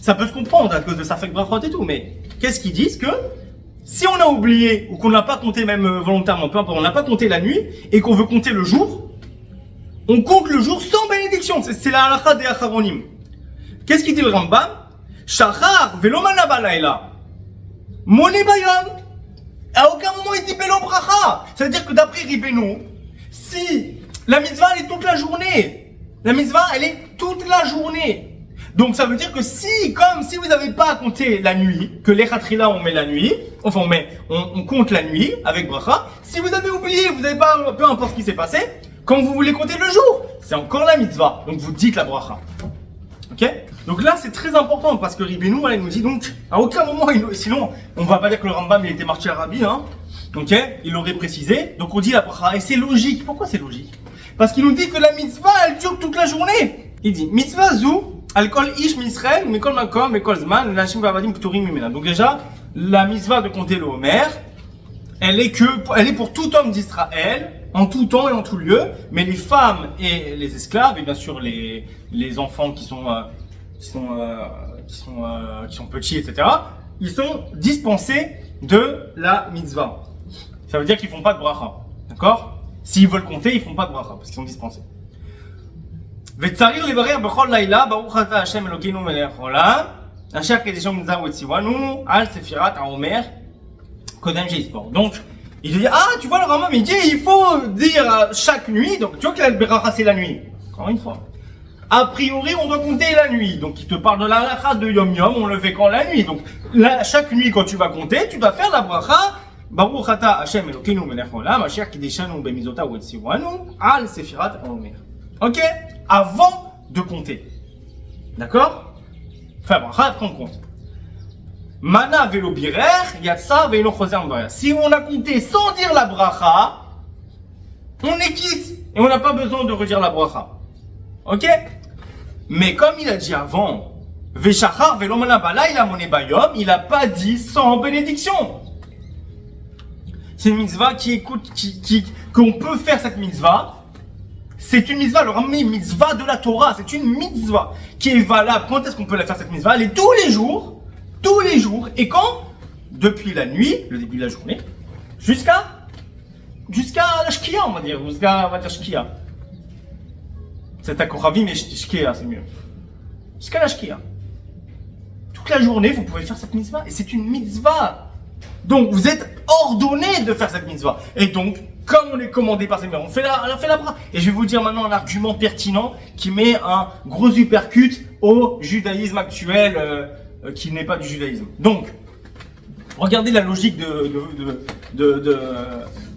Speaker 1: Ça peut se comprendre à cause de sa fake brachot et tout, mais qu'est-ce qu'ils disent? Que si on a oublié ou qu'on n'a pas compté même volontairement, peu importe, on n'a pas compté la nuit et qu'on veut compter le jour, on compte le jour sans bénédiction. C'est la halakha des acharonim. Qu'est-ce qu'il dit le Rambam? Shachar velo mana balayla. Moni bayom. À aucun moment il dit belo bracha. C'est-à-dire que d'après Ribénou, si la mitzvah elle est toute la journée, la mitzvah elle est toute la journée. Donc ça veut dire que si vous n'avez pas compté la nuit, que les khatrila on met la nuit, enfin on compte la nuit avec bracha. Si vous avez oublié, vous n'avez pas, peu importe ce qui s'est passé, quand vous voulez compter le jour, c'est encore la mitzvah. Donc vous dites la bracha. Ok? Donc là c'est très important parce que Ribénou il nous dit donc à aucun moment, sinon on va pas dire que le Rambam il était marché arabi, hein. Ok? Il l'aurait précisé. Donc on dit la bracha et c'est logique. Pourquoi c'est logique? Parce qu'il nous dit que la mitzvah elle dure toute la journée. Il dit mitzvah zou al kol ish misraël mikol makom mikol zman nashim vavadim pturim mimena. Donc déjà la mitzvah de compter le Homer, elle est pour tout homme d'Israël. En tout temps et en tout lieu, mais les femmes et les esclaves, et bien sûr les enfants qui sont petits, etc., ils sont dispensés de la mitzvah. Ça veut dire qu'ils font pas de bracha. D'accord? S'ils veulent compter, ils font pas de bracha, parce qu'ils sont dispensés. וצריך לברך בכל לילה, ברוך אתה השם אלוקינו מלך העולם, אשר קידשנו מצווה וציוונו על ספירת העומר, קודם שיספור. Donc, il dit, ah, tu vois, le Rambam, il dit, il faut dire chaque nuit, donc tu vois que la beracha c'est la nuit. Encore une fois. A priori, on doit compter la nuit. Donc, il te parle de la halakha de Yom Yom, on le fait quand la nuit. Donc, là, chaque nuit, quand tu vas compter, tu dois faire la bracha, Baruch ata Hashem Elokeinu melech haolam, asher kideshanu bemizota uetzivanu, al sefirat haomer. Ok? Avant de compter. D'accord? Enfin, bracha, après on compte. Mana velo birer, yatsa veilo choser mbaria. Si on a compté sans dire la bracha, on est quitte et on n'a pas besoin de redire la bracha. Ok? Mais comme il a dit avant, veshachar velo mana balayla mone bayom, il n'a pas dit sans bénédiction. C'est une mitzvah qu'on peut faire cette mitzvah. C'est une mitzvah, le Rambam mitzvah de la Torah, c'est une mitzvah qui est valable. Quand est-ce qu'on peut la faire cette mitzvah? Elle est tous les jours, et quand? Depuis la nuit, le début de la journée, jusqu'à la shkia, on va dire shkia. C'est à Kochavi, mais shkia, c'est mieux. Jusqu'à la shkia. Toute la journée, vous pouvez faire cette mitzvah, et c'est une mitzvah. Donc, vous êtes ordonné de faire cette mitzvah. Et donc, comme on est commandé par cette mitzvah, on fait la bracha. Et je vais vous dire maintenant un argument pertinent qui met un gros uppercut au judaïsme actuel, qui n'est pas du judaïsme. Donc, regardez la logique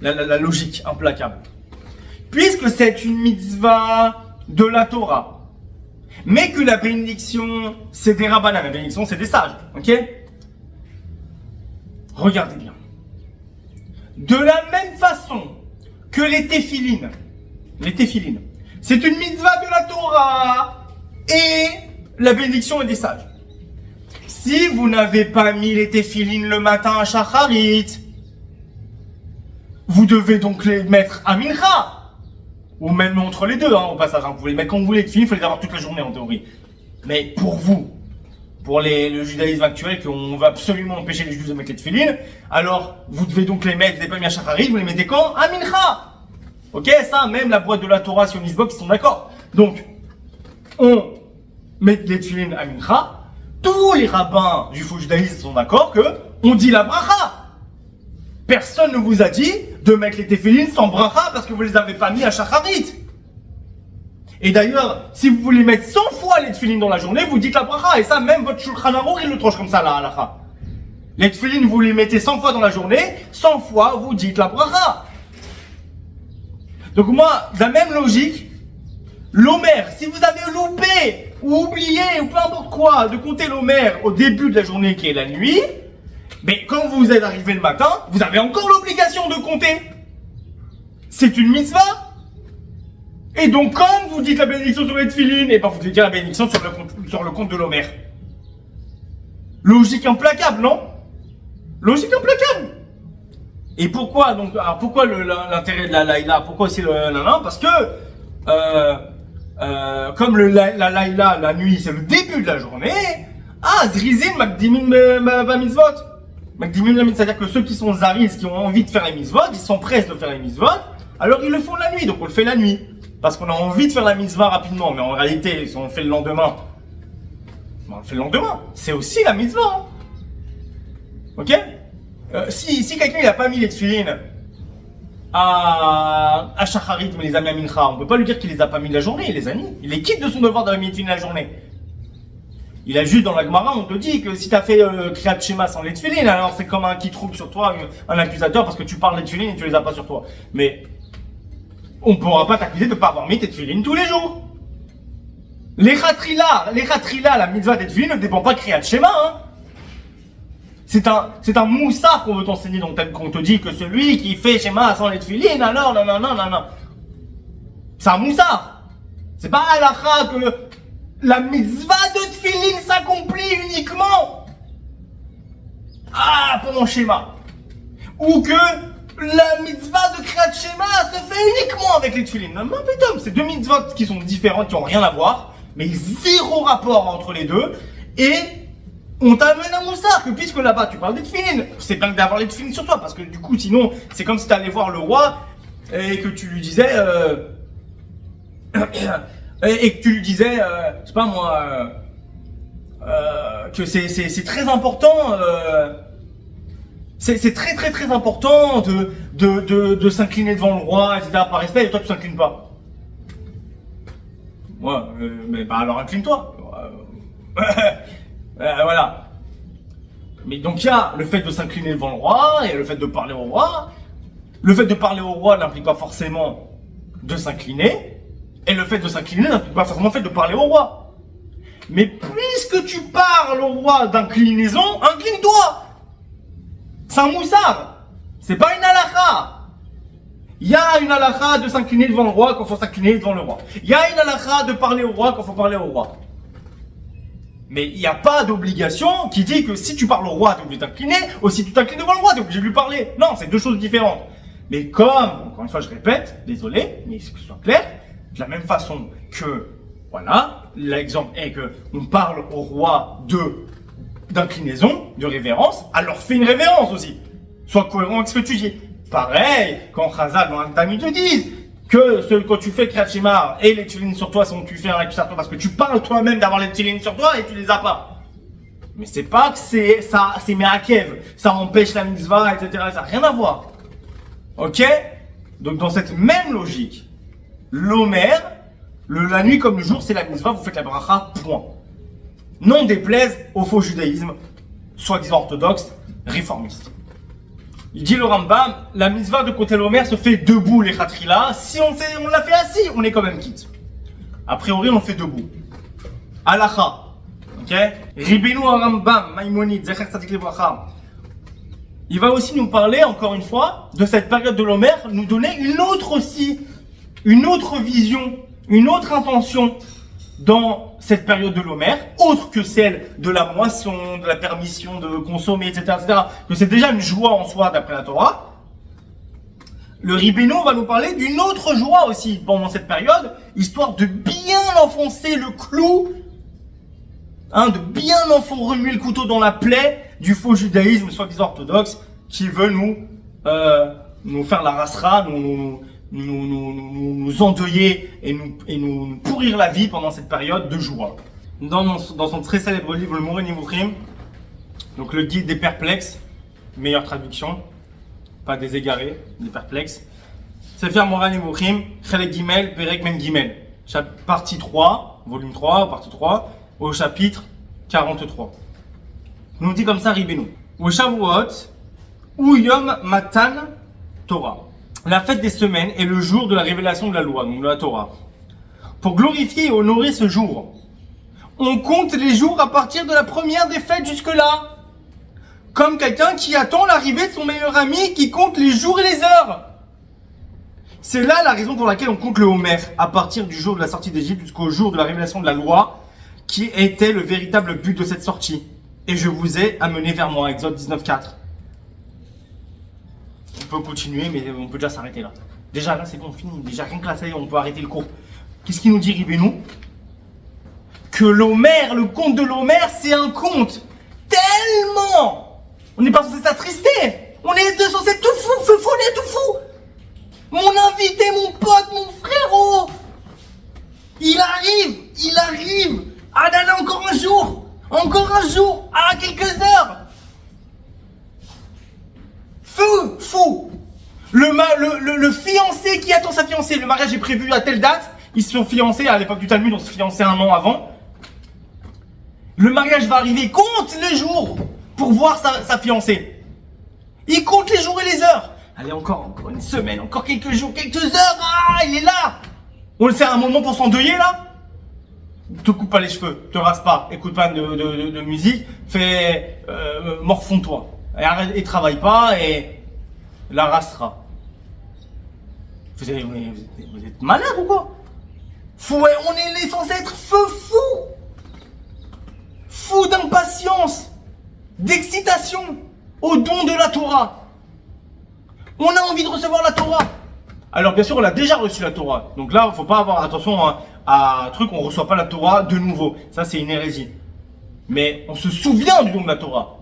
Speaker 1: la logique implacable. Puisque c'est une mitzvah de la Torah, mais que la bénédiction c'est des rabbanan, la bénédiction c'est des sages, ok? Regardez bien. De la même façon que les téphilines, c'est une mitzvah de la Torah et la bénédiction est des sages. Si vous n'avez pas mis les téphilines le matin à Shacharit, vous devez donc les mettre à Mincha. Ou même entre les deux, au passage. Vous pouvez les mettre quand vous voulez, il faut les avoir toute la journée en théorie. Mais pour vous, pour le judaïsme actuel, qu'on va absolument empêcher les juifs de mettre les téphilines, alors vous devez donc les mettre, vous n'avez pas mis à Shacharit, vous les mettez quand? À Mincha. Ok, ça, même la boîte de la Torah sur Nisbox, ils sont d'accord. Donc, on met les téphilines à Mincha. Tous les rabbins du faux judaïsme sont d'accord que on dit la bracha. Personne ne vous a dit de mettre les téphilines sans bracha parce que vous les avez pas mis à Shacharit. Et d'ailleurs, si vous voulez mettre 100 fois les téphilines dans la journée, vous dites la bracha. Et ça, même votre Shulchan Aruch, il le tranche comme ça, la halakha. Les téphilines, vous les mettez 100 fois dans la journée, 100 fois vous dites la bracha. Donc moi, de la même logique, l'Omer, si vous avez loupé ou oublié ou peu importe quoi de compter l'Omer au début de la journée qui est la nuit, mais quand vous êtes arrivé le matin, vous avez encore l'obligation de compter. C'est une mitzvah. Et donc quand vous dites la bénédiction sur les tefilines, et ben vous devez dire la bénédiction sur le compte de l'Omer. Logique implacable, non? Logique implacable. Et pourquoi donc, alors pourquoi l'intérêt de la laïla? Pourquoi c'est le nana? Parce que comme la laïla, la nuit, c'est le début de la journée. Zrizin makdimin ba mitzvot. Makdimin la mitzvot, c'est-à-dire que ceux qui sont zaris, qui ont envie de faire les mitzvot, ils sont prêts de faire les mitzvot. Alors ils le font la nuit, donc on le fait la nuit. Parce qu'on a envie de faire la mitzvah rapidement, mais en réalité, si on le fait le lendemain, on le fait le lendemain. C'est aussi la mitzvah. Hein. Ok? Si quelqu'un n'a pas mis les tefilines à Shacharit, mais les a mis à Mincha, on peut pas lui dire qu'il les a pas mis de la journée, il les a mis. Il les quitte de son devoir d'avoir mis les tefilines la journée. Il a juste dans la Gemara, on te dit que si tu as fait Kriyat Shema sans les tefilines, alors c'est comme un qui trouble sur toi, un accusateur, parce que tu parles des tefilines et tu les as pas sur toi. Mais on ne pourra pas t'accuser de ne pas avoir mis tes tefilines tous les jours. Les khatrila, la mitzvah des tefilines ne dépend pas de Kriyat Shema, hein. C'est un moussard qu'on veut t'enseigner, donc qu'on te dit que celui qui fait Shema sans les tefilines, alors, non. C'est un moussard. C'est pas halakha que la mitzvah de tefilines s'accomplit uniquement pendant Shema. Ou que la mitzvah de Kriyat Shema se fait uniquement avec les tefilines. Non, putain, c'est deux mitzvahs qui sont différentes, qui n'ont rien à voir, mais zéro rapport entre les deux. Et on t'amène à Moussard que puisque là-bas tu parles des tefilines, c'est bien d'avoir les tefilines sur toi, parce que du coup, sinon, c'est comme si tu allais voir le roi et que tu lui disais, je sais pas moi, que c'est très important. C'est très important de s'incliner devant le roi, etc. par respect, et toi tu t'inclines pas. Ouais, mais bah alors incline-toi. Voilà. Mais donc il y a le fait de s'incliner devant le roi, et le fait de parler au roi. Le fait de parler au roi n'implique pas forcément de s'incliner, et le fait de s'incliner n'implique pas forcément le fait de parler au roi. Mais puisque tu parles au roi d'inclinaison, incline-toi. C'est un moussard. C'est pas une halakha. Il y a une halakha de s'incliner devant le roi quand il faut s'incliner devant le roi. Il y a une halakha de parler au roi quand il faut parler au roi. Mais il n'y a pas d'obligation qui dit que si tu parles au roi, tu es obligé de t'incliner, ou si tu t'inclines devant le roi, tu es obligé de lui parler. Non, c'est deux choses différentes. Mais comme, encore une fois, je répète, désolé, mais que ce soit clair, de la même façon que, voilà, l'exemple est que on parle au roi d'inclinaison, de révérence, alors fais une révérence aussi. Sois cohérent avec ce que tu dis. Pareil, quand Chazal dans un Talmud te disent que quand tu fais Kriyat Shema et les tefilines sur toi, tu fais un accusateur parce que tu parles toi-même d'avoir les tefilines sur toi et tu les as pas. Mais c'est pas que c'est me'akev, ça empêche la mitzvah, etc. Ça n'a rien à voir. Ok? Donc dans cette même logique, l'Omer, la nuit comme le jour, c'est la mitzvah, vous faites la bracha, point. Non déplaise au faux judaïsme, soi-disant orthodoxe, réformiste. Il dit le Rambam, la mitzvah de compter l'Omer se fait debout les khatrila. Si on l'a fait assis, on est quand même quitte. A priori, on le fait debout. Halakha. Ok? Ribenu Rambam, Maïmonide, Zecher Tzadik Livracha. Il va aussi nous parler, encore une fois, de cette période de l'Omer, nous donner une autre vision, une autre intention dans cette période de l'Omer, autre que celle de la moisson, de la permission de consommer, etc., que c'est déjà une joie en soi d'après la Torah. Le Ribéno va nous parler d'une autre joie aussi pendant cette période, histoire de bien enfoncer le clou, de bien remuer le couteau dans la plaie du faux judaïsme soi-disant orthodoxe qui veut nous faire la rasra, nous endeuiller et nous pourrir la vie pendant cette période de joie. Dans son très célèbre livre Le Moreh Nevuchim, donc le guide des perplexes, meilleure traduction, pas des égarés, des perplexes. Sefer Moreh Nevuchim, Chelek Gimel, Perek Mem Gimel, partie 3, volume 3, partie 3, au chapitre 43. Nous dit comme ça Ribénou. Au Shavuot, ou Yom Matan Torah. La fête des semaines est le jour de la révélation de la loi, donc de la Torah.
Speaker 2: pour glorifier et honorer ce jour. On compte les jours à partir de la première des fêtes jusque-là. Comme quelqu'un qui attend l'arrivée de son meilleur ami qui compte les jours et les heures. C'est là la raison pour laquelle on compte le Homer, à partir du jour de la sortie d'Égypte jusqu'au jour de la révélation de la loi, qui était le véritable but de cette sortie. Et je vous ai amené vers moi, Exode 19.4. On peut continuer, mais on peut déjà s'arrêter là. Déjà là, c'est bon, fini. Déjà rien que là, ça y est, on peut arrêter le cours. Qu'est-ce qu'il nous dit, Ribénou? Que l'Homer, le conte de l'Homer, c'est un conte tellement... On n'est pas censé s'attrister. On est censé être tout fou, on est tout fou. Mon invité, mon pote, mon frérot, il arrive. Ah là là, encore un jour, ah quelques heures. Fou. Le fiancé qui attend sa fiancée, le mariage est prévu à telle date. Ils se sont fiancés, à l'époque du Talmud, on se fiançait un an avant. Le mariage va arriver, compte les jours pour voir sa fiancée. Il compte les jours et les heures. Allez, encore une semaine, encore quelques jours, quelques heures. Ah, il est là. On le fait à un moment pour s'endeuiller, là. Te coupe pas les cheveux, te rase pas, écoute pas de musique, fais morfonds-toi. Et travaille pas et la rasera. Vous êtes malade ou quoi? On est censé être fou d'impatience, d'excitation au don de la Torah. On a envie de recevoir la Torah. Alors bien sûr, on a déjà reçu la Torah. Donc là, il ne faut pas avoir attention à un truc, on ne reçoit pas la Torah de nouveau. Ça, c'est une hérésie. Mais on se souvient du don de la Torah.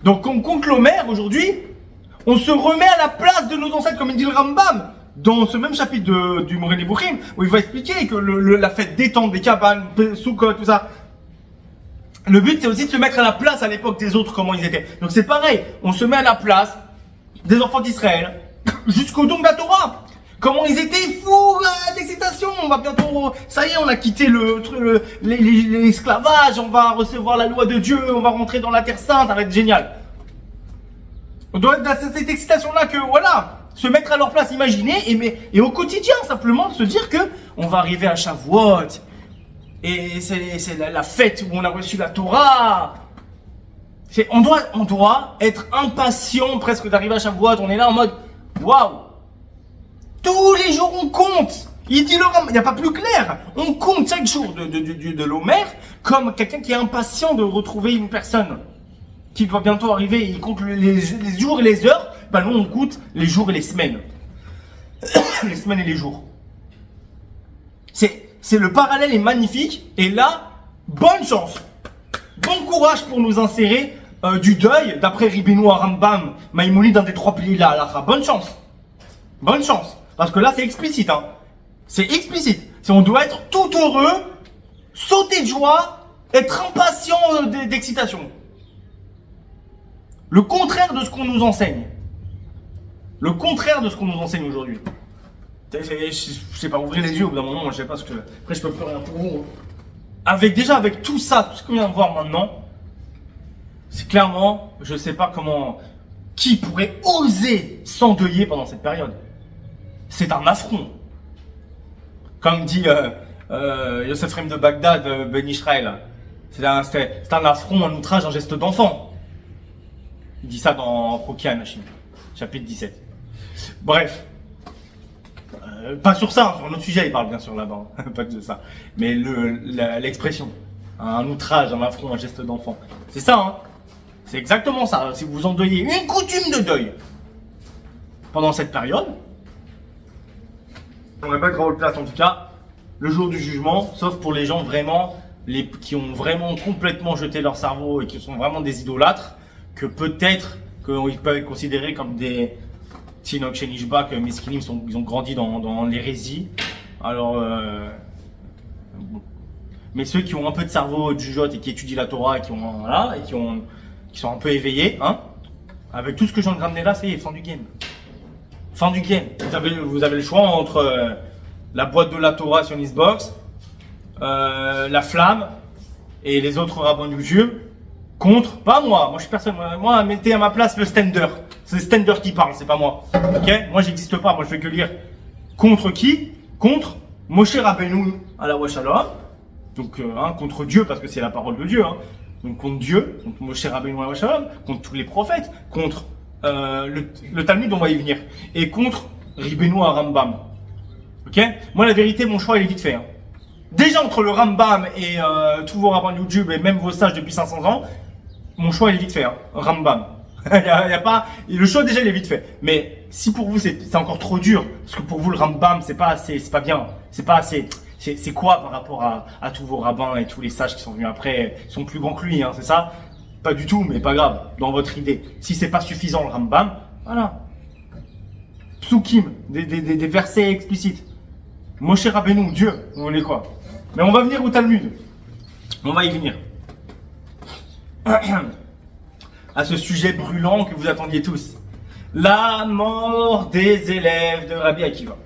Speaker 2: Donc, on compte l'Homer aujourd'hui, on se remet à la place de nos ancêtres, comme il dit le Rambam, dans ce même chapitre du Moreh Nevuchim, où il va expliquer que la fête des tentes, des cabanes, Sukkot, tout ça. Le but, c'est aussi de se mettre à la place à l'époque des autres, comment ils étaient. Donc c'est pareil, on se met à la place des enfants d'Israël, jusqu'au don de la Torah. Comment ils étaient fous d'excitation. On va bientôt, ça y est, on a quitté l'esclavage, on va recevoir la loi de Dieu, on va rentrer dans la terre sainte, ça va être génial. On doit être dans cette excitation-là que, voilà, se mettre à leur place, imaginer, et au quotidien, simplement, se dire que on va arriver à Shavuot, et c'est la fête où on a reçu la Torah. On doit être impatient presque d'arriver à Shavuot. On est là en mode waouh. Tous les jours on compte. Il dit il n'y a pas plus clair. On compte chaque jour de l'Homer comme quelqu'un qui est impatient de retrouver une personne qui doit bientôt arriver. Il compte les jours et les heures. Ben nous on compte les jours et les semaines. Les semaines et les jours. C'est le parallèle est magnifique. Et là, bonne chance. Bon courage pour nous insérer du deuil, d'après Ribénou Rambam, Maïmonide, d'un des trois piliers de la halakha. Bonne chance. Bonne chance. Parce que là, c'est explicite. Hein. C'est explicite. On doit être tout heureux, sauter de joie, être impatient d'excitation. Le contraire de ce qu'on nous enseigne. Le contraire de ce qu'on nous enseigne aujourd'hui. Je sais pas, ouvrir les yeux au bout d'un moment, moi, je sais pas ce que... Après, je peux plus rien pour vous. Avec tout ça, tout ce qu'on vient de voir maintenant, c'est clairement, je sais pas comment, qui pourrait oser s'endeuiller pendant cette période. C'est un affront. Comme dit Yosef Rem de Bagdad, Ben Israël, c'est un affront, un outrage, un geste d'enfant. Il dit ça dans Proki Anashim, chapitre 17. Bref. Pas sur ça, sur un autre sujet, il parle bien sûr là-bas, pas de ça. Mais l'expression, un outrage, un affront, un geste d'enfant. C'est ça, hein. C'est exactement ça. Si vous endeuillez une coutume de deuil pendant cette période, on n'aurait pas de grande place en tout cas, le jour du jugement, sauf pour les gens vraiment, qui ont vraiment complètement jeté leur cerveau et qui sont vraiment des idolâtres, que peut-être qu'ils peuvent être considérés comme des Tinok chez Nishba, que Miskinim ils ont grandi dans l'hérésie. Alors, bon. Mais ceux qui ont un peu de cerveau de jugeote et qui étudient la Torah et qui sont un peu éveillés, hein, avec tout ce que je viens de ramener là, ça y est, fin du game. Fin du game. Vous avez le choix entre la boîte de la Torah sur Xbox, la flamme et les autres rabbins du jeu contre, pas moi je suis personne, moi mettez à ma place le stander. C'est le stander qui parle, c'est pas moi. Ok? Moi j'existe pas, moi je fais que lire. Contre qui? Contre Moshe Rabbeinu, à la Shalom, donc contre Dieu, parce que c'est la parole de Dieu, hein. Donc contre Dieu, contre Moshe Rabbeinu, à la Shalom, contre tous les prophètes, contre le Talmud, on va y venir, et contre Ribbeinu à Rambam. Ok? Moi, la vérité, mon choix, il est vite fait. Hein. Déjà, entre le Rambam et tous vos rabbins YouTube et même vos sages depuis 500 ans, mon choix, il est vite fait. Hein. Rambam. Il y a pas, le choix, déjà, il est vite fait. Mais si pour vous, c'est encore trop dur, parce que pour vous, le Rambam, c'est pas assez, c'est pas bien, c'est pas assez. C'est quoi par rapport à tous vos rabbins et tous les sages qui sont venus après, ils sont plus grands que lui, hein, c'est ça? Pas du tout, mais pas grave, dans votre idée. Si c'est pas suffisant, le Rambam, voilà. Psukim, des versets explicites. Moshe Rabbeinu, Dieu, vous voulez quoi? Mais on va venir au Talmud. On va y venir. À ce sujet brûlant que vous attendiez tous. La mort des élèves de Rabbi Akiva.